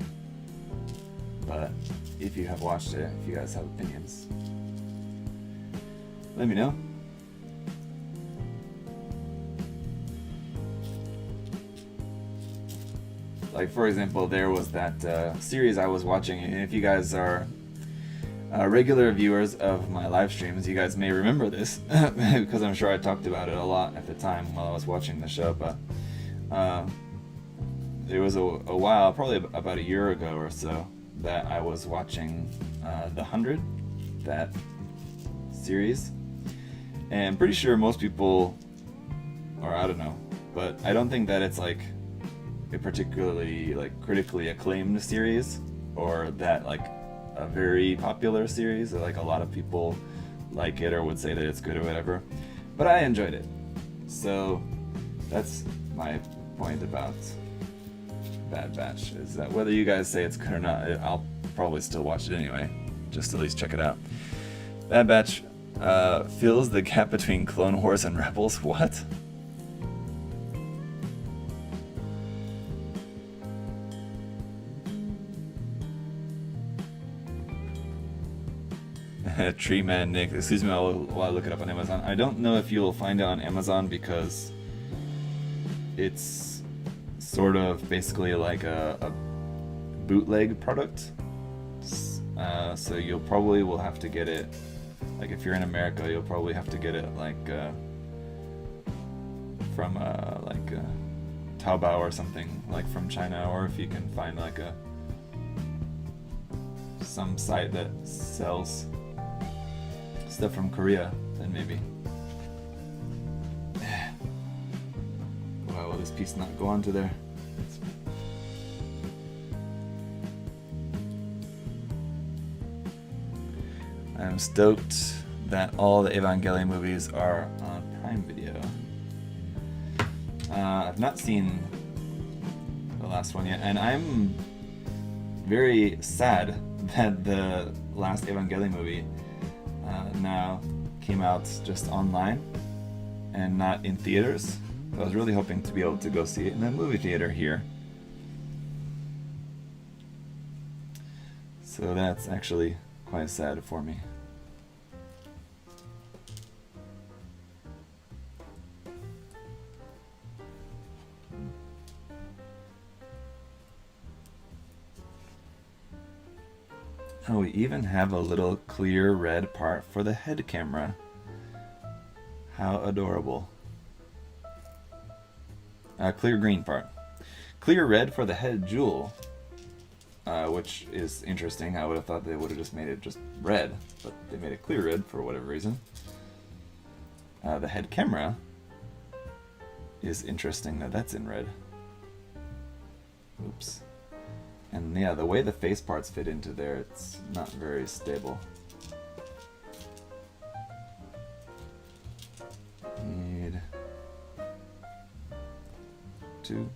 But if you have watched it, if you guys have opinions, let me know. Like, for example, there was that series I was watching, and if you guys are regular viewers of my live streams, you guys may remember this, because I'm sure I talked about it a lot at the time while I was watching the show, but it was a while, probably about a year ago or so, that I was watching The 100, that series. And I'm pretty sure most people, or I don't know, but I don't think that it's like a particularly like critically acclaimed series, or that like a very popular series, or like a lot of people like it or would say that it's good or whatever. But I enjoyed it. So that's my point about Bad Batch, is that whether you guys say it's good or not, I'll probably still watch it anyway, just to at least check it out. Bad Batch fills the gap between Clone Wars and Rebels. What? Tree Man Nick, excuse me while I look it up on Amazon. I don't know if you'll find it on Amazon because it's sort of basically like a bootleg product. So you'll probably will have to get it, like if you're in America, you'll probably have to get it like from like Taobao or something, like from China, or if you can find like some site that sells stuff from Korea, then maybe. Why will this piece not go onto there? I'm stoked that all the Evangelion movies are on Prime Video. I've not seen the last one yet, and I'm very sad that the last Evangelion movie now came out just online and not in theaters. I was really hoping to be able to go see it in the movie theater here. So that's actually quite sad for me. Oh, we even have a little clear red part for the head camera. How adorable. Clear green part. Clear red for the head jewel, which is interesting. I would have thought they would have just made it just red, but they made it clear red for whatever reason. The head camera is interesting that that's in red. Oops. And yeah, the way the face parts fit into there, it's not very stable. Need 2,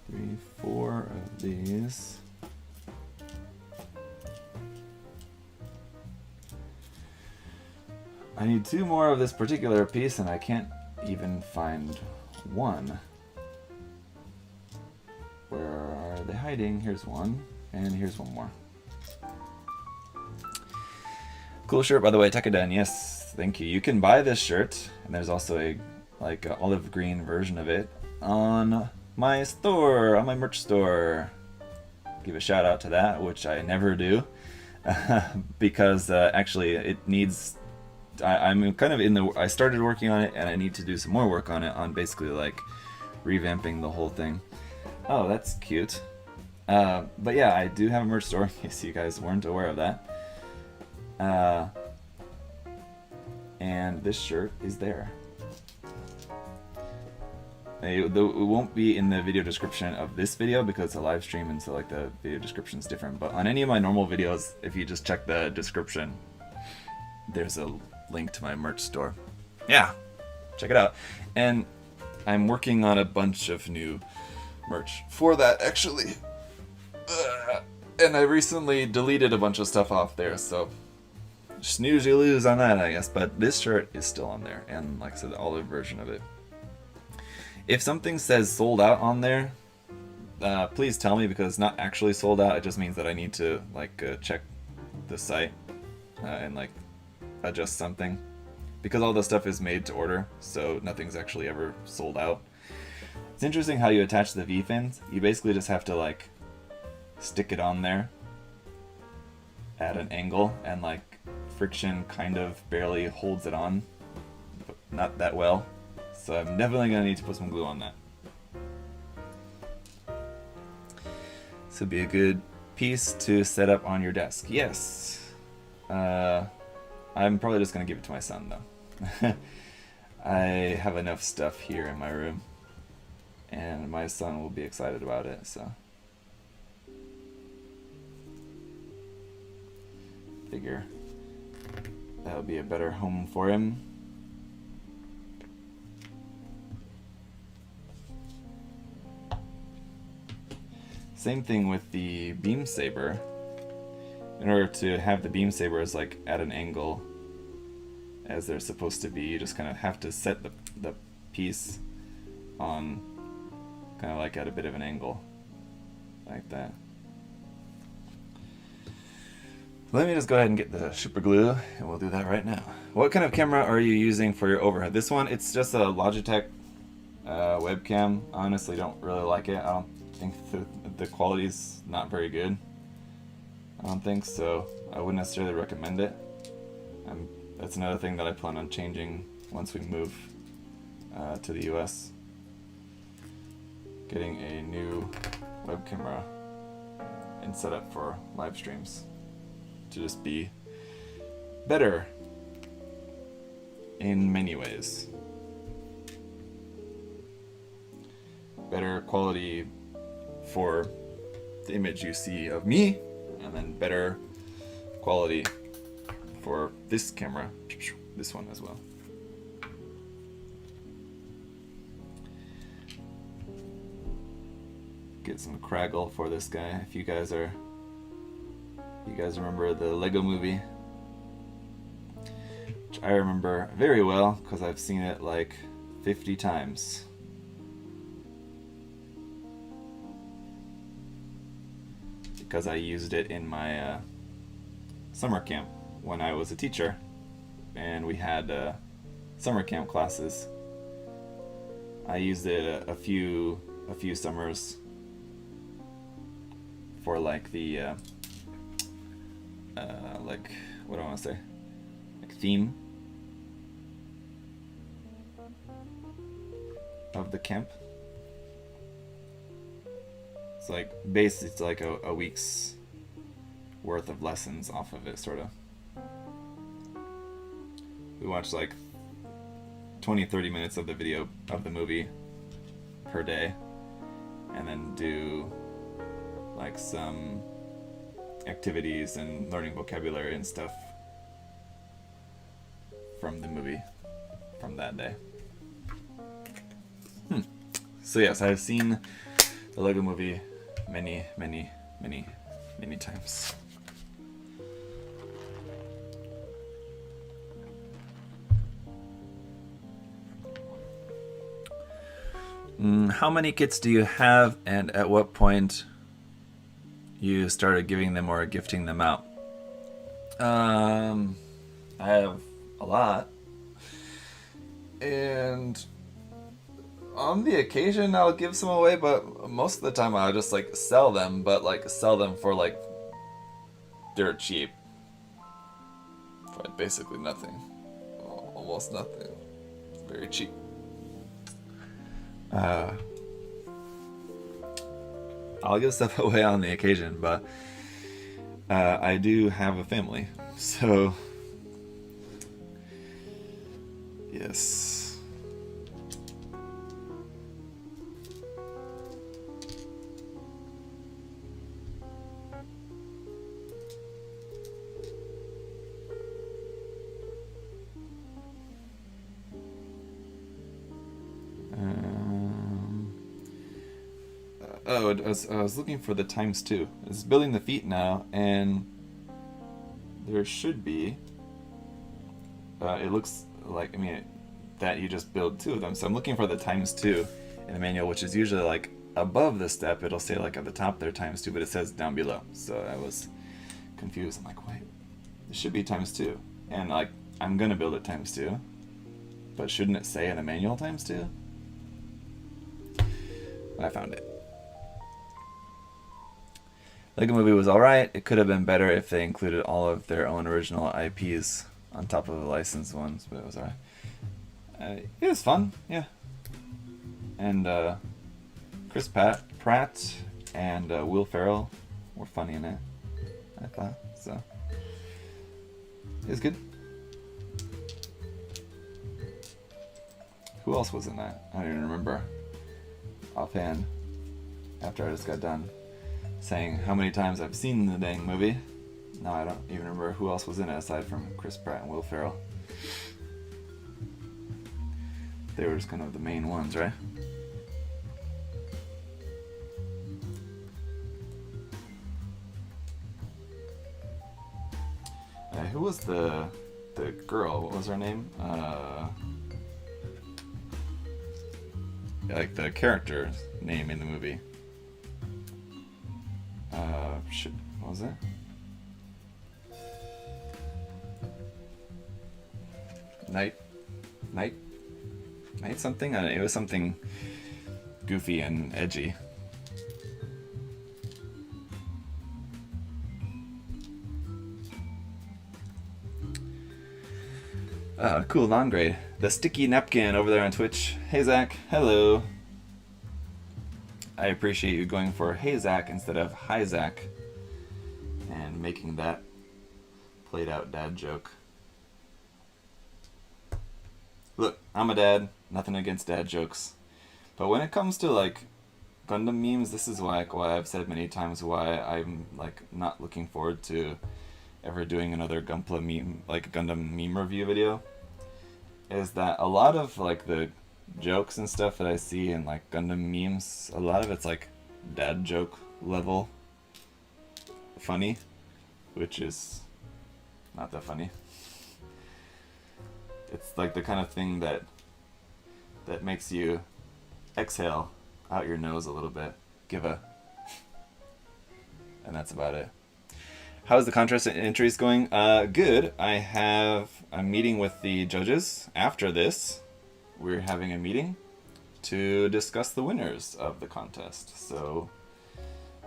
3, 4 of these. I need 2 more of this particular piece, and I can't even find one. Where are they hiding? Here's one, and here's one more. Cool shirt, by the way, Takadan. Yes, thank you. You can buy this shirt, and there's also a olive green version of it on my store, on my merch store. Give a shout out to that, which I never do, because actually it needs. I'm kind of in the. I started working on it, and I need to do some more work on it, on basically like revamping the whole thing. Oh, that's cute. But yeah, I do have a merch store, in case you guys weren't aware of that. And this shirt is there. It won't be in the video description of this video because it's a live stream, and so like the video description is different. But on any of my normal videos, if you just check the description, there's a link to my merch store. Yeah, check it out. And I'm working on a bunch of new merch for that, actually. And I recently deleted a bunch of stuff off there, so snooze you lose on that, I guess. But this shirt is still on there, and like I said, the olive version of it. If something says sold out on there, please tell me, because it's not actually sold out. It just means that I need to like check the site and like adjust something, because all the stuff is made to order, so nothing's actually ever sold out. It's interesting how you attach the V-fins. You basically just have to like stick it on there at an angle, and like friction kind of barely holds it on, but not that well. So I'm definitely gonna need to put some glue on that. This would be a good piece to set up on your desk. Yes. I'm probably just going to give it to my son, though. I have enough stuff here in my room, and my son will be excited about it, so. Figure that would be a better home for him. Same thing with the beam saber. In order to have the beam sabers like at an angle as they're supposed to be, you just kind of have to set the piece on kind of like at a bit of an angle like that. Let me just go ahead and get the super glue, and we'll do that right now. What kind of camera are you using for your overhead? This one, it's just a Logitech webcam. I honestly don't really like it. I don't think the quality's not very good. I don't think so. I wouldn't necessarily recommend it. That's another thing that I plan on changing once we move to the US. Getting a new web camera and set up for live streams to just be better in many ways. Better quality for the image you see of me, and then better quality for this camera, this one as well. Get some Craggle for this guy. If you guys remember the Lego movie, which I remember very well because I've seen it like 50 times. Because I used it in my summer camp when I was a teacher, and we had summer camp classes. I used it a few summers for like the like, what do I want to say, like theme of the camp. It's like basically it's like a week's worth of lessons off of it, sort of. We watched like 20-30 minutes of the video of the movie per day, and then do like some activities and learning vocabulary and stuff from the movie from that day. So yes, I've seen the Lego movie many times. How many kits do you have, and at what point you started giving them or gifting them out? I have a lot, and on the occasion I'll give some away, but most of the time I'll just like sell them, but like sell them for like dirt cheap, for like basically nothing, almost nothing. It's very cheap. I'll give stuff away on the occasion, but I do have a family, so yes. I was looking for the ×2. It's building the feet now, and there should be. It looks like, I mean, that you just build 2 of them. So I'm looking for the ×2 in the manual, which is usually like above the step. It'll say like at the top there ×2, but it says down below. So I was confused. I'm like, wait, it should be ×2, and like I'm gonna build it ×2, but shouldn't it say in the manual ×2? I found it. Lego Movie was alright. It could have been better if they included all of their own original IPs on top of the licensed ones, but it was alright. It was fun, yeah. And Chris Pratt and Will Ferrell were funny in it, I thought. So it was good. Who else was in that? I don't even remember offhand. After I just got done saying how many times I've seen the dang movie, now I don't even remember who else was in it aside from Chris Pratt and Will Ferrell. They were just kind of the main ones, right? Who was the girl? What was her name? Like the character's name in the movie. What was it? Night something? I don't know, it was something goofy and edgy. Cool, non-grade. The Sticky Napkin over there on Twitch. Hey Zach, hello. I appreciate you going for hey Zach instead of hi Zach and making that played out dad joke. Look, I'm a dad, nothing against dad jokes. But when it comes to like Gundam memes, this is why I've said many times why I'm like not looking forward to ever doing another Gunpla meme, like Gundam meme review video, is that a lot of like the jokes and stuff that I see in like Gundam memes, a lot of it's like dad joke level funny, which is not that funny. It's like the kind of thing that makes you exhale out your nose a little bit, and that's about it. How's the contrast entries going? Good. I have a meeting with the judges after this. We're having a meeting to discuss the winners of the contest. So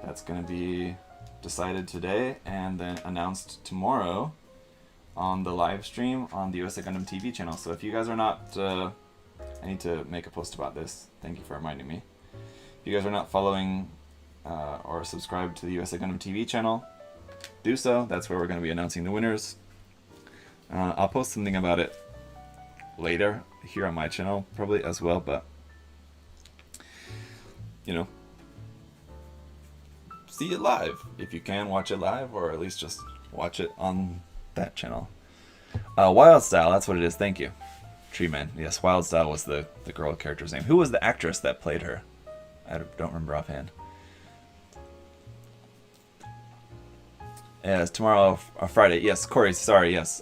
that's going to be decided today and then announced tomorrow on the live stream on the USA Gundam TV channel. So if you guys are not, I need to make a post about this. Thank you for reminding me. If you guys are not following or subscribed to the USA Gundam TV channel, do so. That's where we're going to be announcing the winners. I'll post something about it later here on my channel probably as well, but you know, see it live if you can. Watch it live, or at least just watch it on that channel. Wild Style, that's what it is. Thank you, Tree Man. Yes, Wild Style was the girl character's name. Who was the actress that played her? I don't remember offhand. Yes, tomorrow, Friday. Yes, Corey, sorry, yes.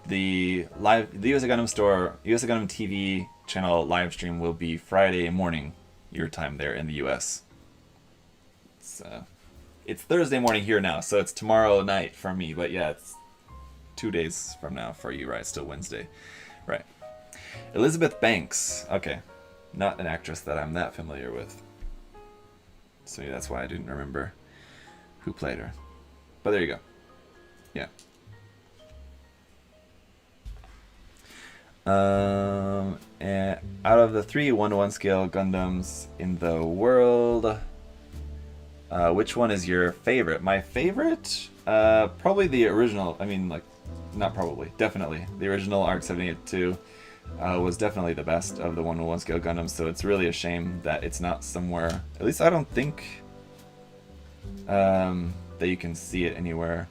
The USA Gundam Store, USA Gundam TV channel live stream will be Friday morning, your time there in the US. It's Thursday morning here now, so it's tomorrow night for me, but yeah, it's 2 days from now for you, right? It's still Wednesday. Right. Elizabeth Banks. Okay. Not an actress that I'm that familiar with. So yeah, that's why I didn't remember who played her. But there you go. Yeah. And out of the 3 1-to-1 scale Gundams in the world, which one is your favorite? My favorite? Probably the original. I mean, like, not probably. Definitely. The original RX-78-2 was definitely the best of the 1-to-1 scale Gundams, so it's really a shame that it's not somewhere. At least I don't think that you can see it anywhere.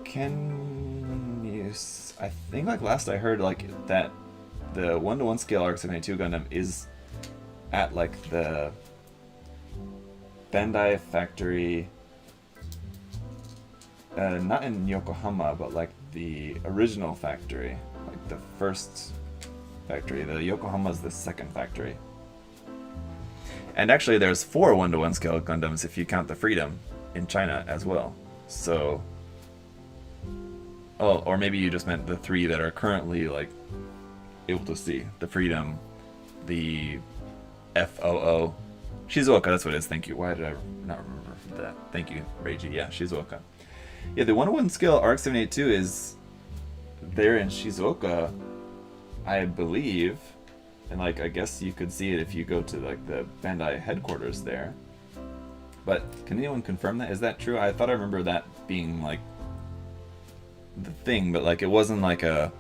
Can you? I think like last I heard like that the 1-to-1 scale RX-78-2 Gundam is at like the Bandai factory, not in Yokohama, but like the original factory, like the first factory. The Yokohama is the second factory. And actually there's 4 1-to-1 scale Gundams if you count the Freedom in China as well. So, oh, or maybe you just meant the 3 that are currently like able to see. The Freedom, the FOO, Shizuoka, that's what it is. Thank you. Why did I not remember that? Thank you, Reiji. Yeah, Shizuoka. Yeah, the 1-to-1 scale RX-78-2 is there in Shizuoka, I believe. And like, I guess you could see it if you go to like the Bandai headquarters there. But can anyone confirm that? Is that true? I thought I remember that being like the thing, but like it wasn't like a,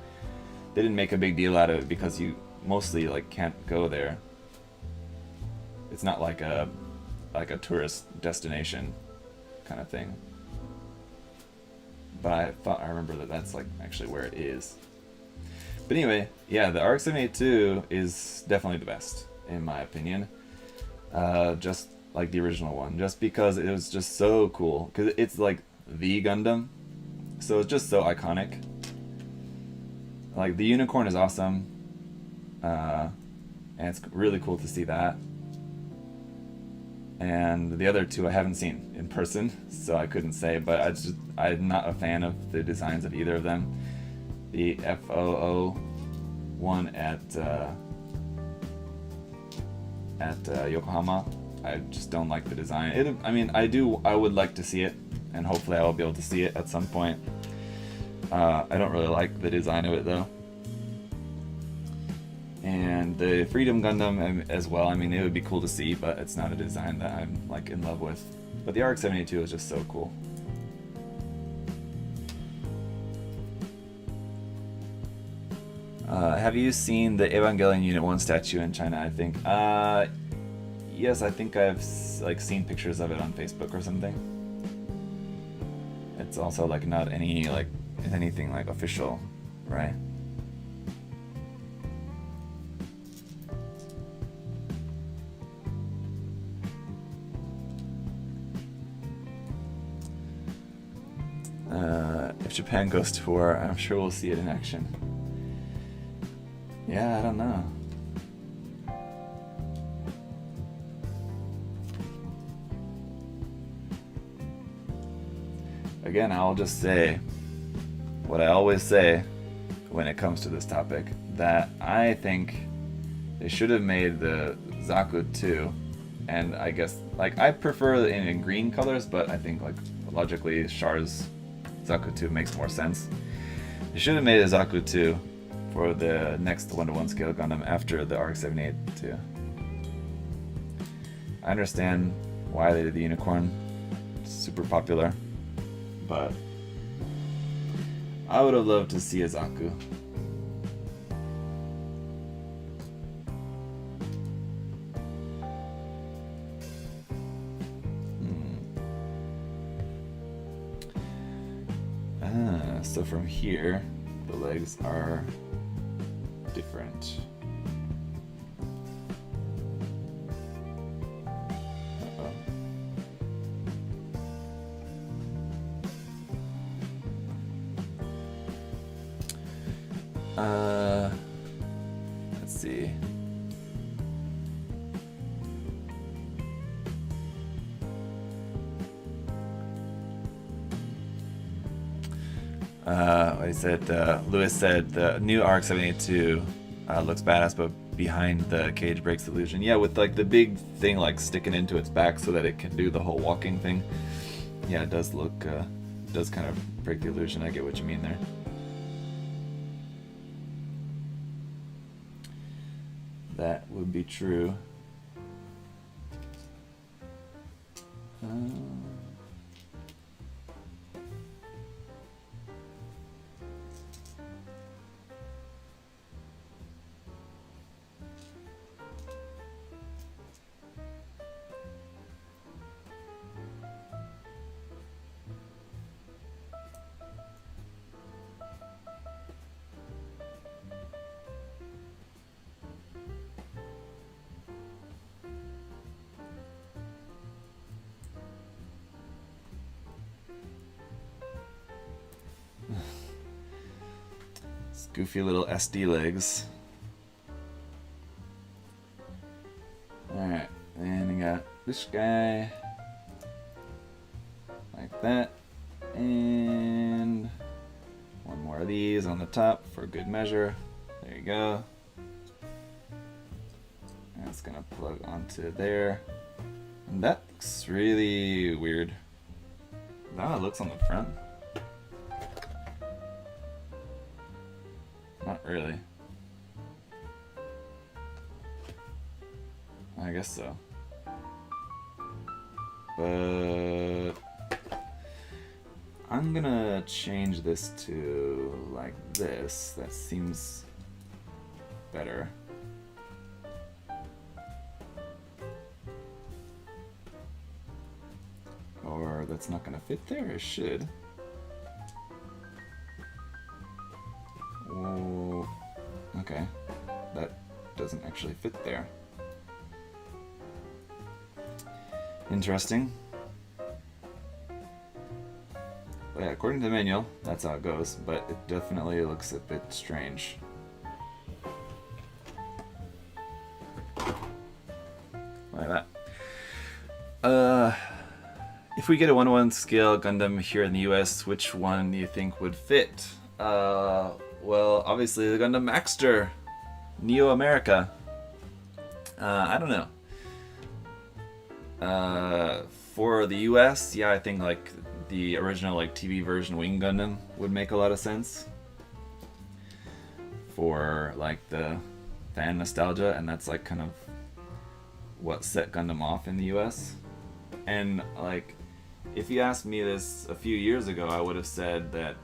they didn't make a big deal out of it because you mostly like can't go there. It's not like a tourist destination kind of thing. But I thought I remember that that's like actually where it is. But anyway, yeah, the RX-78-2 is definitely the best in my opinion. Just like the original one, just because it was just so cool. Because it's like the Gundam, so it's just so iconic. Like the unicorn is awesome, and it's really cool to see that. And the other two I haven't seen in person, so I couldn't say. But I'm not a fan of the designs of either of them. The FOO one at Yokohama, I just don't like the design. I mean, I would like to see it, and hopefully I will be able to see it at some point. I don't really like the design of it though. And the Freedom Gundam as well, I mean, it would be cool to see, but it's not a design that I'm like in love with. But the RX-78-2 is just so cool. Have you seen the Evangelion Unit 1 statue in China, I think? Yes, I think I've like seen pictures of it on Facebook or something. It's also like not anything like official, right? If Japan goes to war, I'm sure we'll see it in action. Yeah, I don't know. Again, I'll just say what I always say when it comes to this topic, that I think they should have made the Zaku 2, and I guess like I prefer it in green colors, but I think like logically Char's Zaku 2 makes more sense. They should have made a Zaku 2 for the next 1-to-1 scale Gundam after the RX-78-2. I understand why they did the unicorn, it's super popular, but I would have loved to see a Zaku. So from here, the legs are different. Let's see. What he said, Lewis said the new RX-78-2 looks badass, but behind the cage breaks the illusion. Yeah, with like the big thing like sticking into its back so that it can do the whole walking thing. Yeah, it does look, does kind of break the illusion. I get what you mean there. That would be true. Goofy little SD legs. Alright, then we got this guy like that, and one more of these on the top for good measure. There you go. And it's gonna plug onto there, and that looks really weird. Is that how it looks on the front? Not really. I guess so. but I'm gonna change this to like this. That seems better. Or that's not gonna fit there, it should. Oh, okay. That doesn't actually fit there. Interesting. But yeah, according to the manual, that's how it goes, but it definitely looks a bit strange. Like that. If we get a 1-to-1 scale Gundam here in the US, which one do you think would fit? Well, obviously the Gundam Maxter, Neo America. I don't know. For the US, yeah, I think like the original like TV version Wing Gundam would make a lot of sense for like the fan nostalgia, and that's like kind of what set Gundam off in the US. And like, if you asked me this a few years ago, I would have said that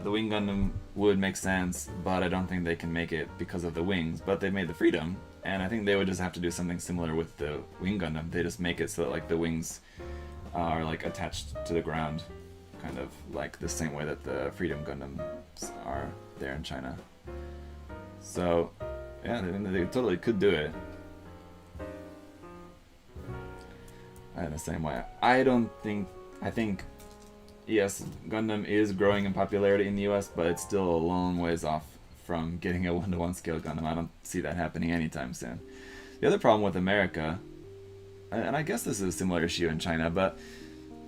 the Wing Gundam would make sense, but I don't think they can make it because of the wings. But they made the Freedom, and I think they would just have to do something similar with the Wing Gundam. They just make it so that like the wings are like attached to the ground, kind of like the same way that the Freedom Gundams are there in China. So yeah, they totally could do it. In the same way. I think yes, Gundam is growing in popularity in the US, but it's still a long ways off from getting a 1-to-1 scale Gundam. I don't see that happening anytime soon. The other problem with America, and I guess this is a similar issue in China, but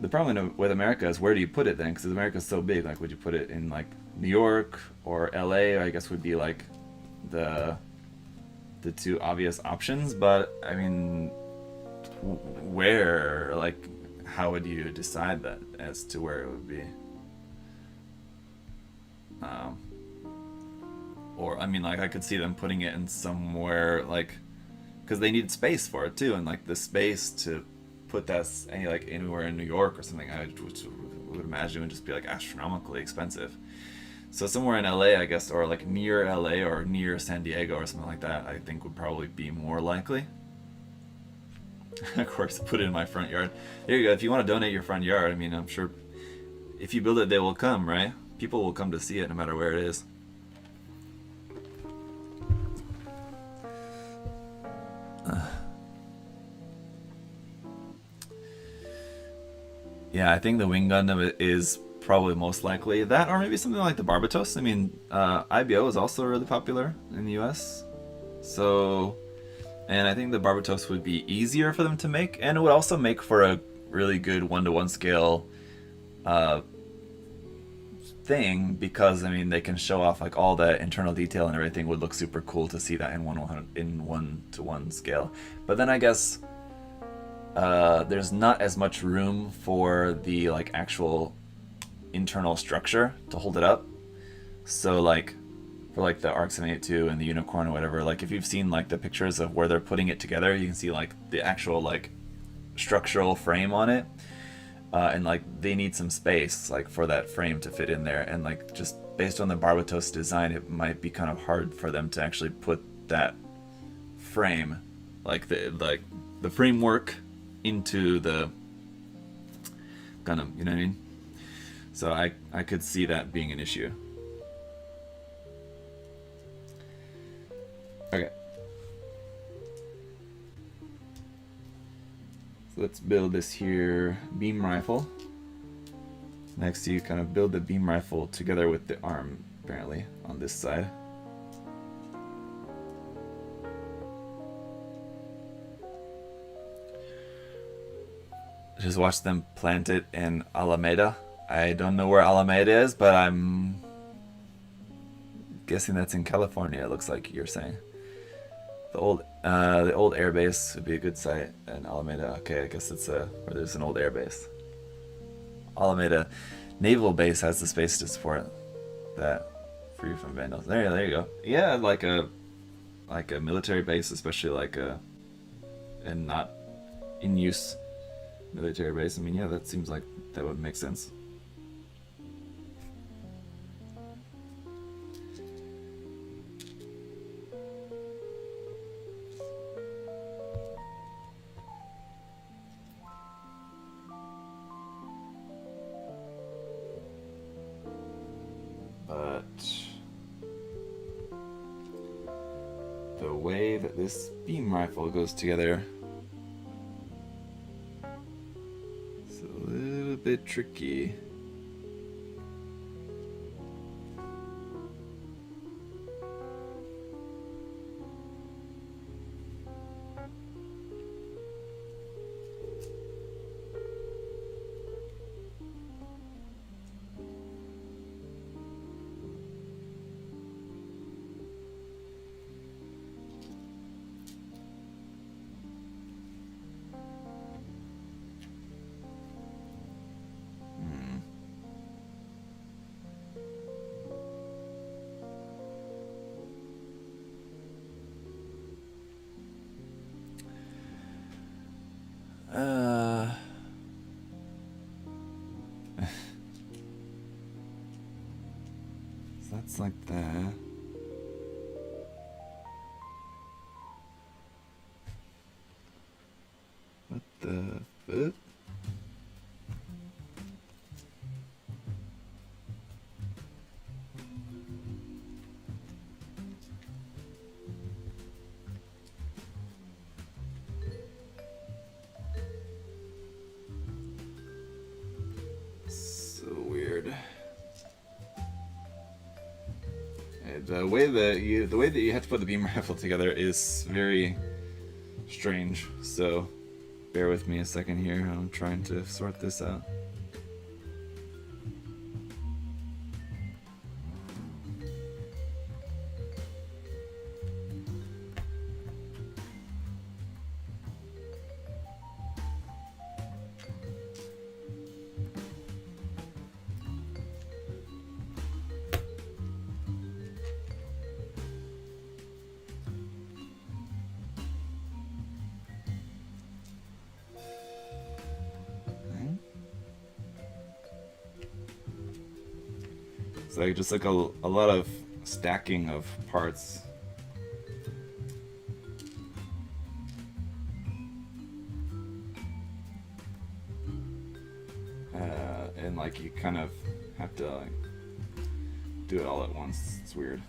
the problem with America is where do you put it then? Because America's so big, like would you put it in like New York or LA, I guess would be like the two obvious options, but I mean, where, like, how would you decide that as to where it would be? Or I mean, like, I could see them putting it in somewhere like, because they need space for it too, and like the space to put that like anywhere in New York or something, I would imagine would just be like astronomically expensive. So somewhere in LA, I guess, or like near LA or near San Diego or something like that, I think would probably be more likely. Of course, put it in my front yard. There you go. If you want to donate your front yard, I mean, I'm sure if you build it, they will come, right? People will come to see it no matter where it is. Yeah, I think the Wing Gundam is probably most likely that, or maybe something like the Barbatos. I mean, IBO is also really popular in the US. So, and I think the Barbatos would be easier for them to make, and it would also make for a really good 1-to-1 scale thing, because I mean they can show off like all the internal detail and everything. Would look super cool to see that in 1-to-1 scale. But then I guess there's not as much room for the like actual internal structure to hold it up. So like for like the RX-78-2 and the Unicorn or whatever, like if you've seen like the pictures of where they're putting it together, you can see like the actual like structural frame on it, and like they need some space like for that frame to fit in there, and like just based on the Barbatos design, it might be kind of hard for them to actually put that frame, like the framework into the Gundam, you know what I mean? So I could see that being an issue. Okay. So let's build this here beam rifle. Next you kind of build the beam rifle together with the arm, apparently, on this side. Just watch them plant it in Alameda. I don't know where Alameda is, but I'm guessing that's in California, it looks like you're saying. The old air base would be a good site in Alameda. Okay, I guess it's where there's an old air base. Alameda Naval Base has the space to support that, free from vandals. There you go. Yeah, like a military base, especially like and not in use military base. I mean, yeah, that seems like that would make sense. But the way that this beam rifle goes together is a little bit tricky. So that's like that. What the fuck? So weird. The way that you have to put the beam rifle together is very strange. So bear with me a second here. I'm trying to sort this out. It's like just like a lot of stacking of parts. And like you kind of have to like do it all at once. It's weird.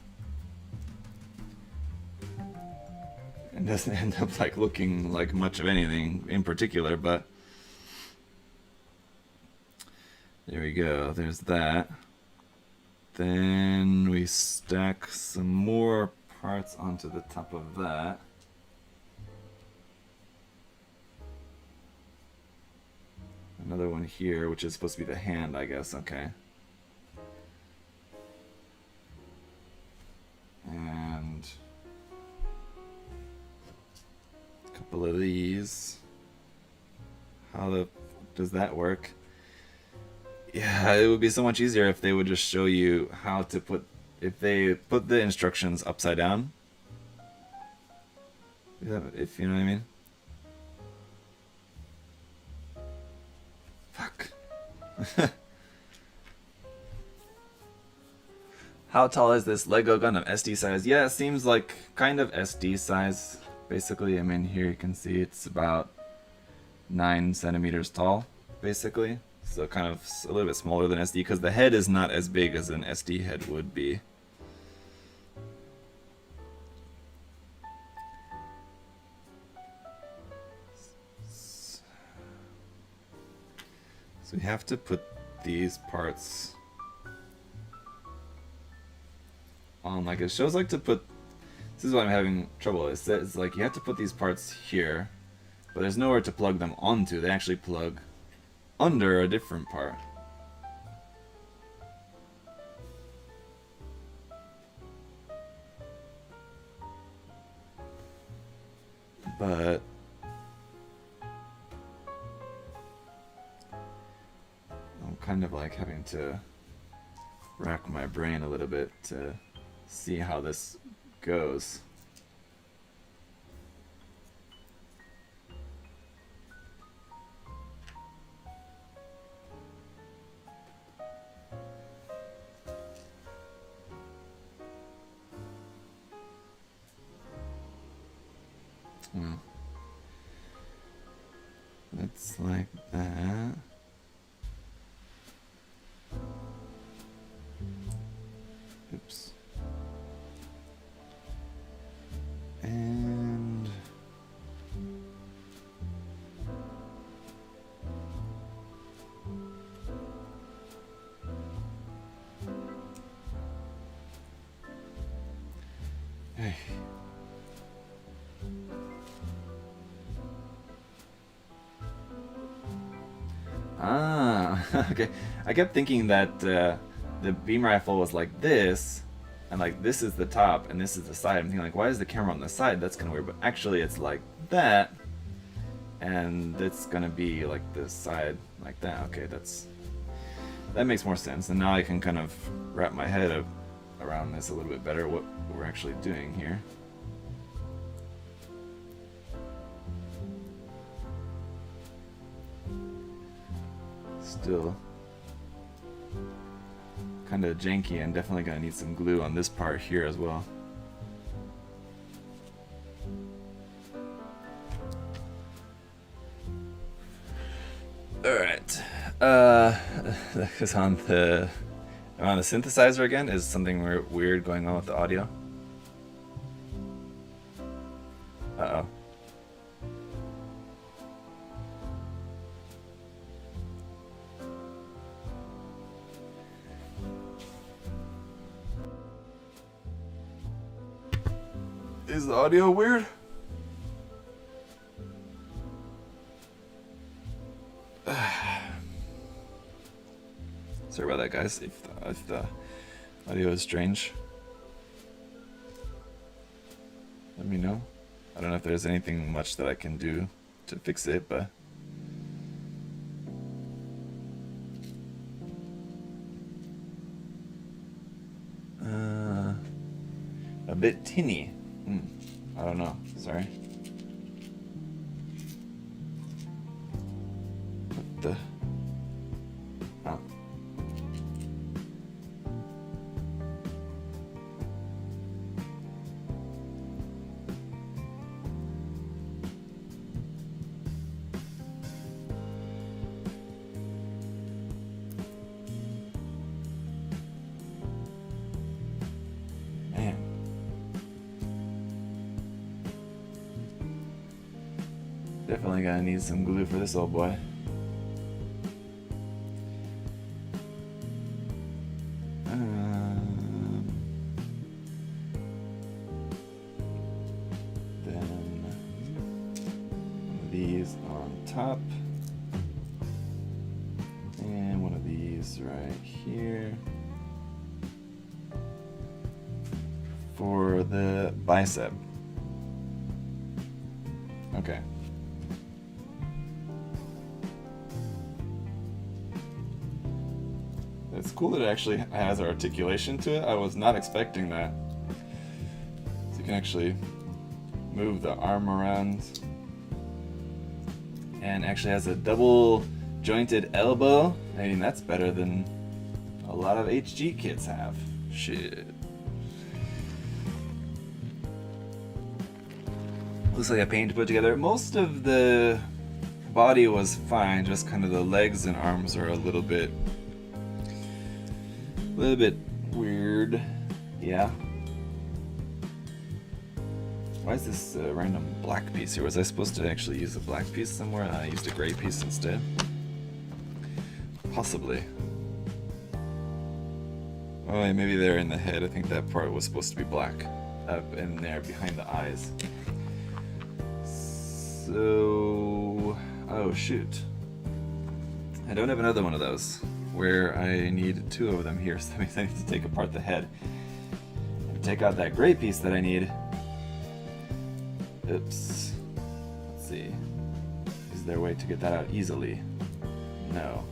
And doesn't end up like looking like much of anything in particular, but there we go. There's that. Then we stack some more parts onto the top of that. Another one here, which is supposed to be the hand, I guess. Okay. And a couple of these. How does that work? Yeah, it would be so much easier if they would just show you how to if they put the instructions upside down. Yeah, if you know what I mean. Fuck. How tall is this Lego Gundam? SD size? Yeah, it seems like kind of SD size, basically. I mean, here you can see it's about 9 centimeters tall, basically. So kind of a little bit smaller than SD, because the head is not as big as an SD head would be. So we have to put these parts on, like it shows like to put, this is why I'm having trouble. It says like you have to put these parts here, but there's nowhere to plug them onto. They actually plug under a different part. But I'm kind of like having to rack my brain a little bit to see how this goes. It's like that. Oops. And hey. Ah, okay. I kept thinking that the beam rifle was like this, and like this is the top and this is the side. I'm thinking like, why is the camera on the side? That's kind of weird. But actually, it's like that, and it's gonna be like the side like that. Okay, that makes more sense. And now I can kind of wrap my head around this a little bit better. What we're actually doing here. Still kind of janky, and definitely gonna need some glue on this part here as well. Alright, is on the synthesizer again. Is something weird going on with the audio? Uh-oh. Is the audio weird? Sorry about that, guys, if the audio is strange. Let me know. I don't know if there's anything much that I can do to fix it, but a bit tinny. I don't know. Sorry. What the? Oh. Man. Definitely gonna need some glue for this old boy. Then one of these on top, and one of these right here for the bicep. Okay. It's cool that it actually has articulation to it. I was not expecting that. So you can actually move the arm around. And actually has a double jointed elbow. I mean, that's better than a lot of HG kits have. Shit. Looks like a paint to put together. Most of the body was fine, just kind of the legs and arms are a little bit weird. Yeah. Why is this random black piece here? Was I supposed to actually use a black piece somewhere and I used a gray piece instead? Possibly. Oh, yeah, maybe there in the head. I think that part was supposed to be black. Up in there behind the eyes. So... oh shoot. I don't have another one of those where I need two of them here, so that means I need to take apart the head and take out that gray piece that I need. Oops. Let's see. Is there a way to get that out easily? No.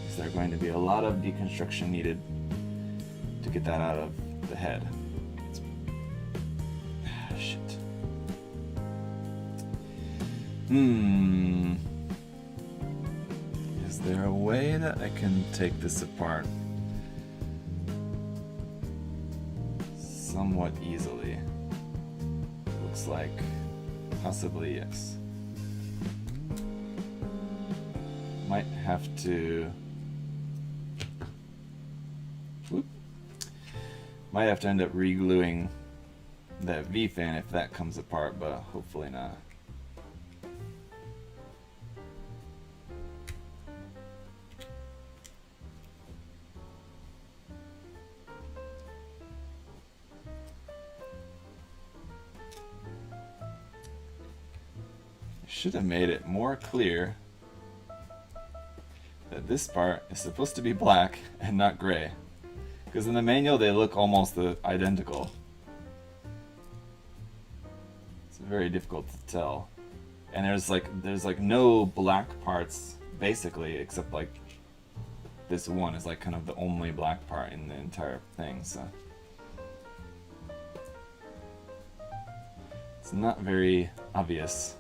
Is there going to be a lot of deconstruction needed to get that out of the head? Shit. Is there a way that I can take this apart somewhat easily? looks like possibly yes. Might have to... Whoop. Might have to end up re-gluing that V-fan if that comes apart, but hopefully not. Should have made it more clear that this part is supposed to be black and not gray, because in the manual they look almost identical. It's very difficult to tell, and there's like no black parts basically, except like this one is like kind of the only black part in the entire thing, so it's not very obvious.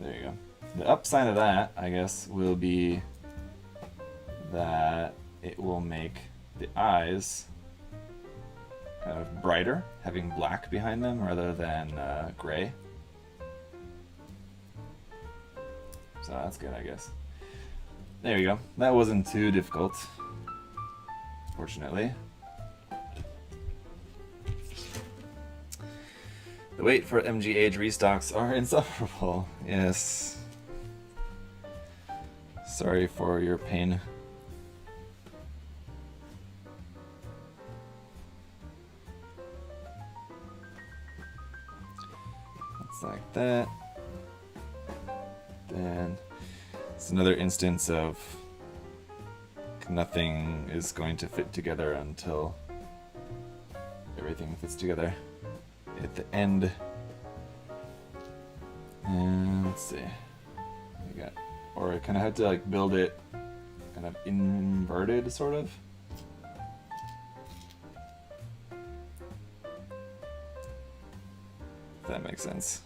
There you go. The upside of that, I guess, will be that it will make the eyes kind of brighter, having black behind them rather than gray. So that's good, I guess. There you go. That wasn't too difficult, fortunately. The wait for MGH restocks are insufferable. Yes. Sorry for your pain. It's like that. Then it's another instance of nothing is going to fit together until everything fits together at the end. And let's see, we got, or I kind of had to like build it kind of inverted, sort of. If that makes sense.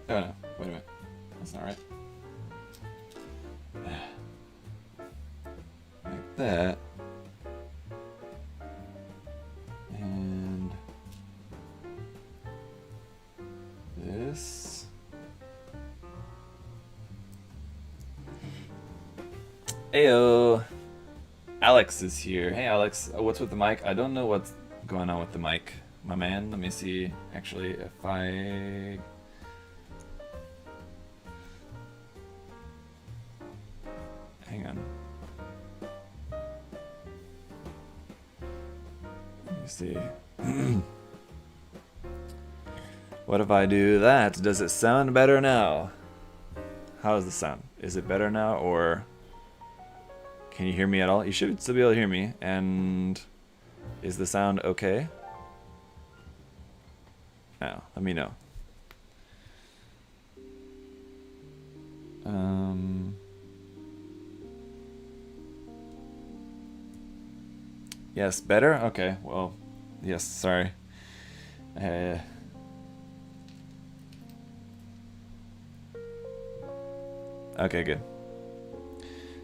Oh no, wait a minute, that's not right. Like that. And this. Heyo! Alex is here. Hey Alex, what's with the mic? I don't know what's going on with the mic, my man. Let me see, actually, if I... Hang on. Let me see. What if I do that? Does it sound better now? How does the sound? Is it better now, or can you hear me at all? You should still be able to hear me. And is the sound okay? Now, let me know. Yes, better? Okay, well, yes, sorry. Okay, good.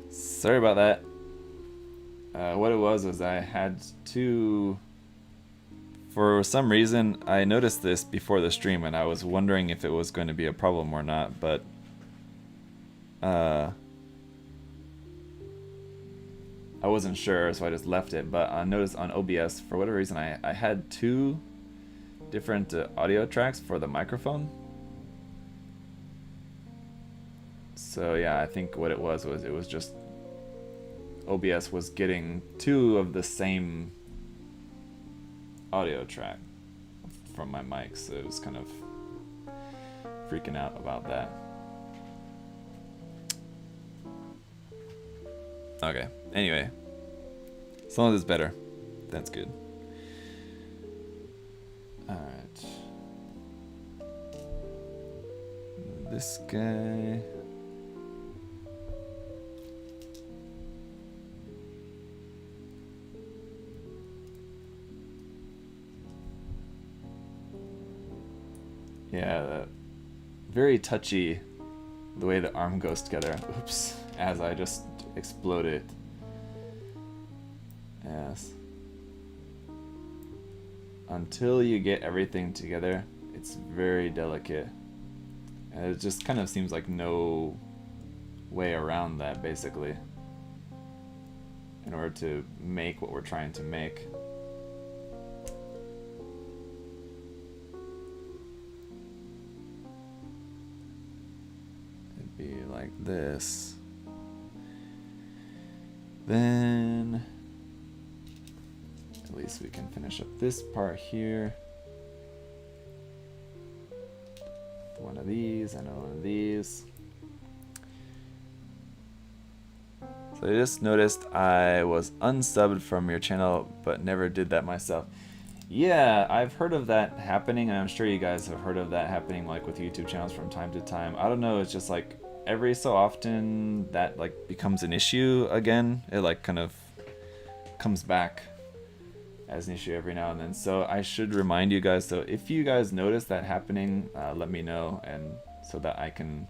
Sorry about that. What it was I had to... For some reason, I noticed this before the stream, and I was wondering if it was going to be a problem or not, but... I wasn't sure, so I just left it, but I noticed on OBS, for whatever reason, I had two different audio tracks for the microphone. So yeah, I think what it was it was just OBS was getting two of the same audio track from my mic, so it was kind of freaking out about that. Okay, anyway, as long as it's better, that's good. Alright. This guy... Yeah, very touchy the way the arm goes together. Oops, as I just explode it. Yes. Until you get everything together, it's very delicate. And it just kind of seems like no way around that, basically, in order to make what we're trying to make. It'd be like this. Then at least we can finish up this part here. One of these and one of these. So I just noticed I was unsubbed from your channel, but never did that myself. Yeah, I've heard of that happening, and I'm sure you guys have heard of that happening, like with YouTube channels from time to time. I don't know, it's just like every so often that like becomes an issue again. It like kind of comes back as an issue every now and then. So I should remind you guys, so if you guys notice that happening, let me know, and so that I can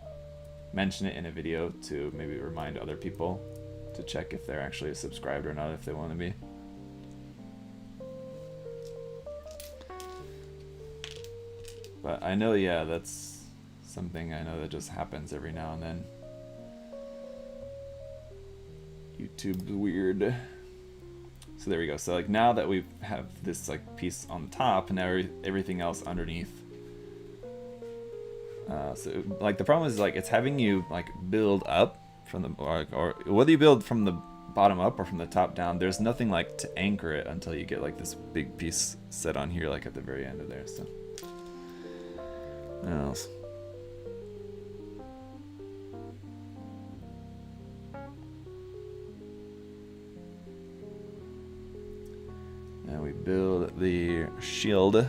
mention it in a video to maybe remind other people to check if they're actually subscribed or not, if they want to be. But I know, yeah, that's something I know that just happens every now and then. YouTube's weird. So there we go. So like now that we have this like piece on the top, and now everything else underneath. So like the problem is like it's having you like build up from the or whether you build from the bottom up or from the top down. There's nothing like to anchor it until you get like this big piece set on here, like at the very end of there. So what else? Now we build the shield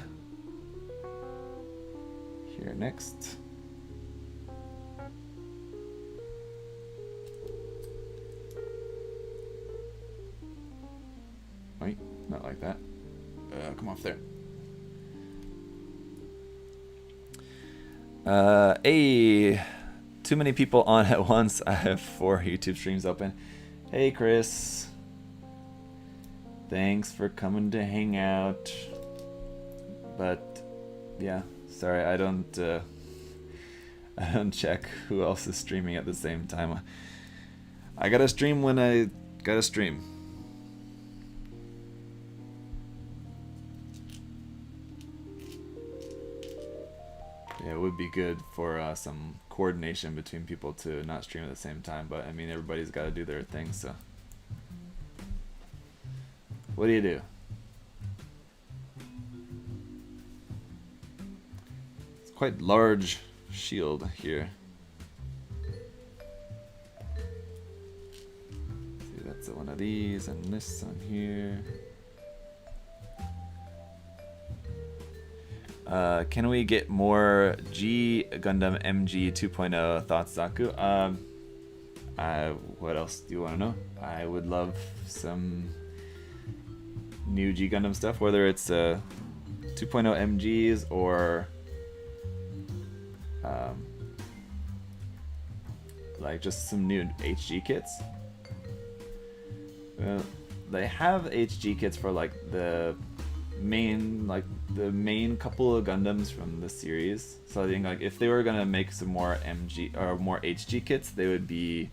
here next. Wait, not like that. Come off there. Hey, too many people on at once. I have 4 YouTube streams open. Hey, Chris. Thanks for coming to hang out. But yeah, sorry, I don't check who else is streaming at the same time. I gotta stream when I gotta stream. Yeah, it would be good for some coordination between people to not stream at the same time, but I mean everybody's got to do their thing, so what do you do? It's quite large shield here. See, that's one of these and this one here. Can we get more G Gundam MG 2.0 thoughts, Zaku? What else do you want to know? I would love some new G Gundam stuff, whether it's 2.0 MGs or like just some new HG kits. Well, they have HG kits for like the main couple of Gundams from the series. So I think like if they were gonna make some more MG or more HG kits, they would be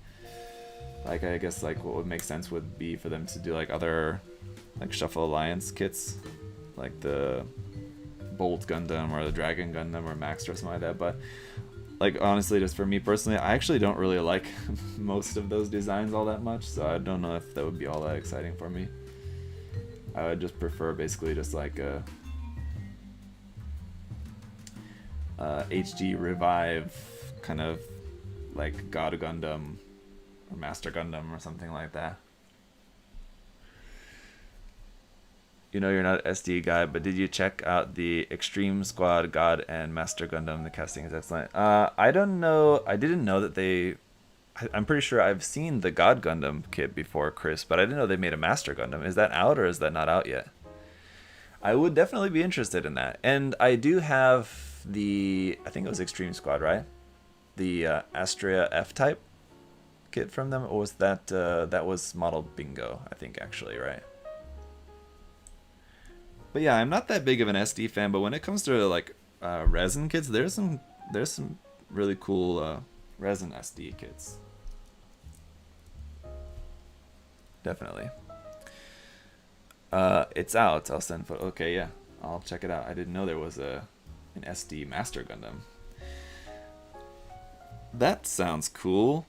like, I guess like what would make sense would be for them to do like other like Shuffle Alliance kits, like the Bolt Gundam or the Dragon Gundam or Max or something like that. But like honestly, just for me personally, I actually don't really like most of those designs all that much, so I don't know if that would be all that exciting for me. I would just prefer basically just like a HD Revive kind of like God Gundam or Master Gundam or something like that. You know you're not an SD guy, but did you check out the Extreme Squad God and Master Gundam? The casting is excellent. I don't know. I didn't know that they... I'm pretty sure I've seen the God Gundam kit before, Chris, but I didn't know they made a Master Gundam. Is that out or is that not out yet? I would definitely be interested in that. And I do have the... I think it was Extreme Squad, right? The Astrea F-Type. kit from them, or was that that was model Bingo, I think, actually, right? But yeah, I'm not that big of an SD fan, but when it comes to like resin kits, there's some really cool resin SD kits. Definitely. It's out. I'll send photo. Okay, yeah, I'll check it out. I didn't know there was an SD Master Gundam. That sounds cool.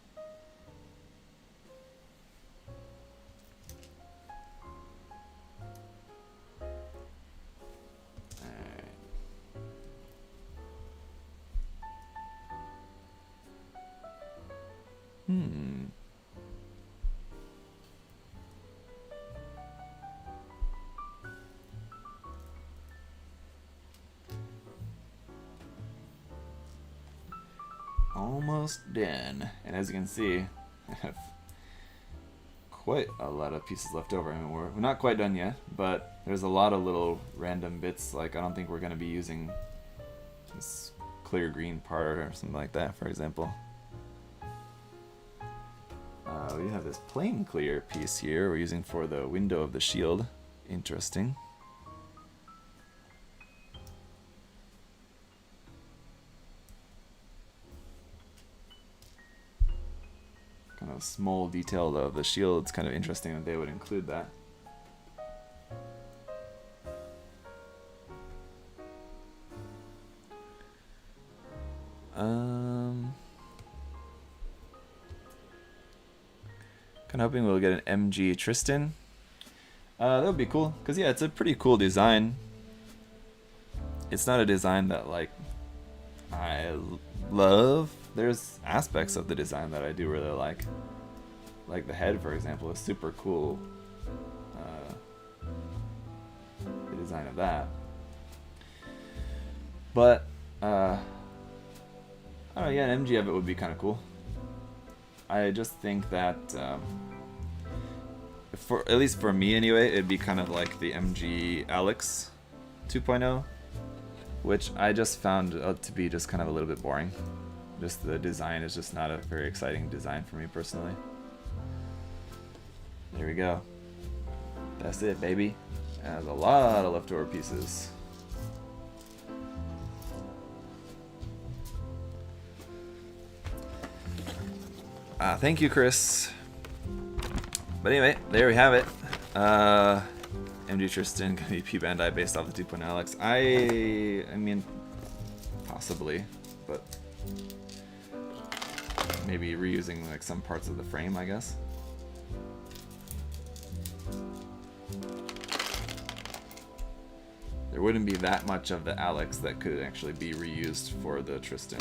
Almost done. And as you can see, I have quite a lot of pieces left over. I mean, we're not quite done yet, but there's a lot of little random bits. Like, I don't think we're going to be using this clear green part or something like that, for example. We have this plain clear piece here we're using for the window of the shield. Interesting. Kind of small detail of the shield. It's kind of interesting that they would include that. Kind of hoping we'll get an MG Tristan. That would be cool, because yeah, it's a pretty cool design. It's not a design that like I love. There's aspects of the design that I do really like the head, for example, is super cool. The design of that, but I don't know. Yeah, an MG of it would be kind of cool. I just think that, for at least for me anyway, it'd be kind of like the MG Alex 2.0, which I just found to be just kind of a little bit boring. Just the design is just not a very exciting design for me personally. There we go. That's it, baby. There's a lot of leftover pieces. Thank you, Chris. But anyway, there we have it. MG Tristan gonna be P Bandai based off the 2.0 Alex. I mean, possibly, but maybe reusing like some parts of the frame, I guess. There wouldn't be that much of the Alex that could actually be reused for the Tristan.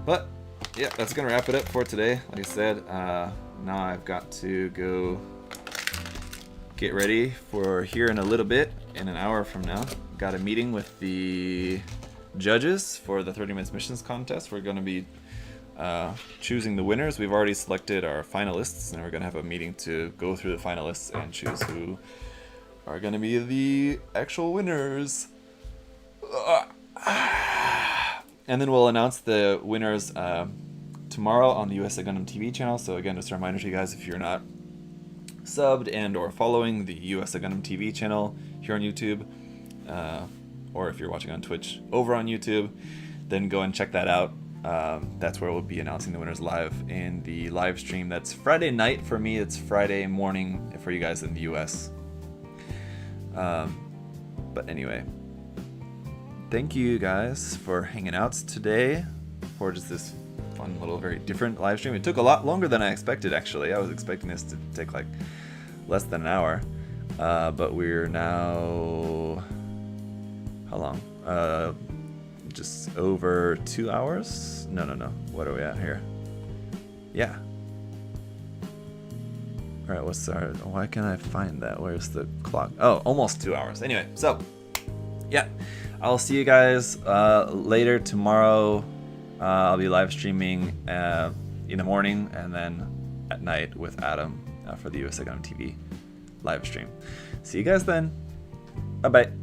But yeah, that's gonna wrap it up for today. Like I said, now I've got to go get ready for here in a little bit, in an hour from now. Got a meeting with the judges for the 30 Minutes Missions contest. We're gonna be choosing the winners. We've already selected our finalists, and we're gonna have a meeting to go through the finalists and choose who are gonna be the actual winners. And then we'll announce the winners tomorrow on the USA Gundam TV channel. So again, just a reminder to you guys, if you're not subbed and or following the USA Gundam TV channel here on YouTube, or if you're watching on Twitch over on YouTube, then go and check that out. That's where we'll be announcing the winners live in the live stream. That's Friday night for me. It's Friday morning for you guys in the US. But anyway, thank you guys for hanging out today for just this fun little, very different live stream. It took a lot longer than I expected, actually. I was expecting this to take like less than an hour, but we're now, how long? Just over 2 hours? No. What are we at here? Yeah. All right, why can't I find that? Where's the clock? Oh, almost 2 hours. Anyway, so yeah. I'll see you guys later tomorrow. I'll be live streaming in the morning and then at night with Adam for the USA Gundam TV live stream. See you guys then. Bye-bye.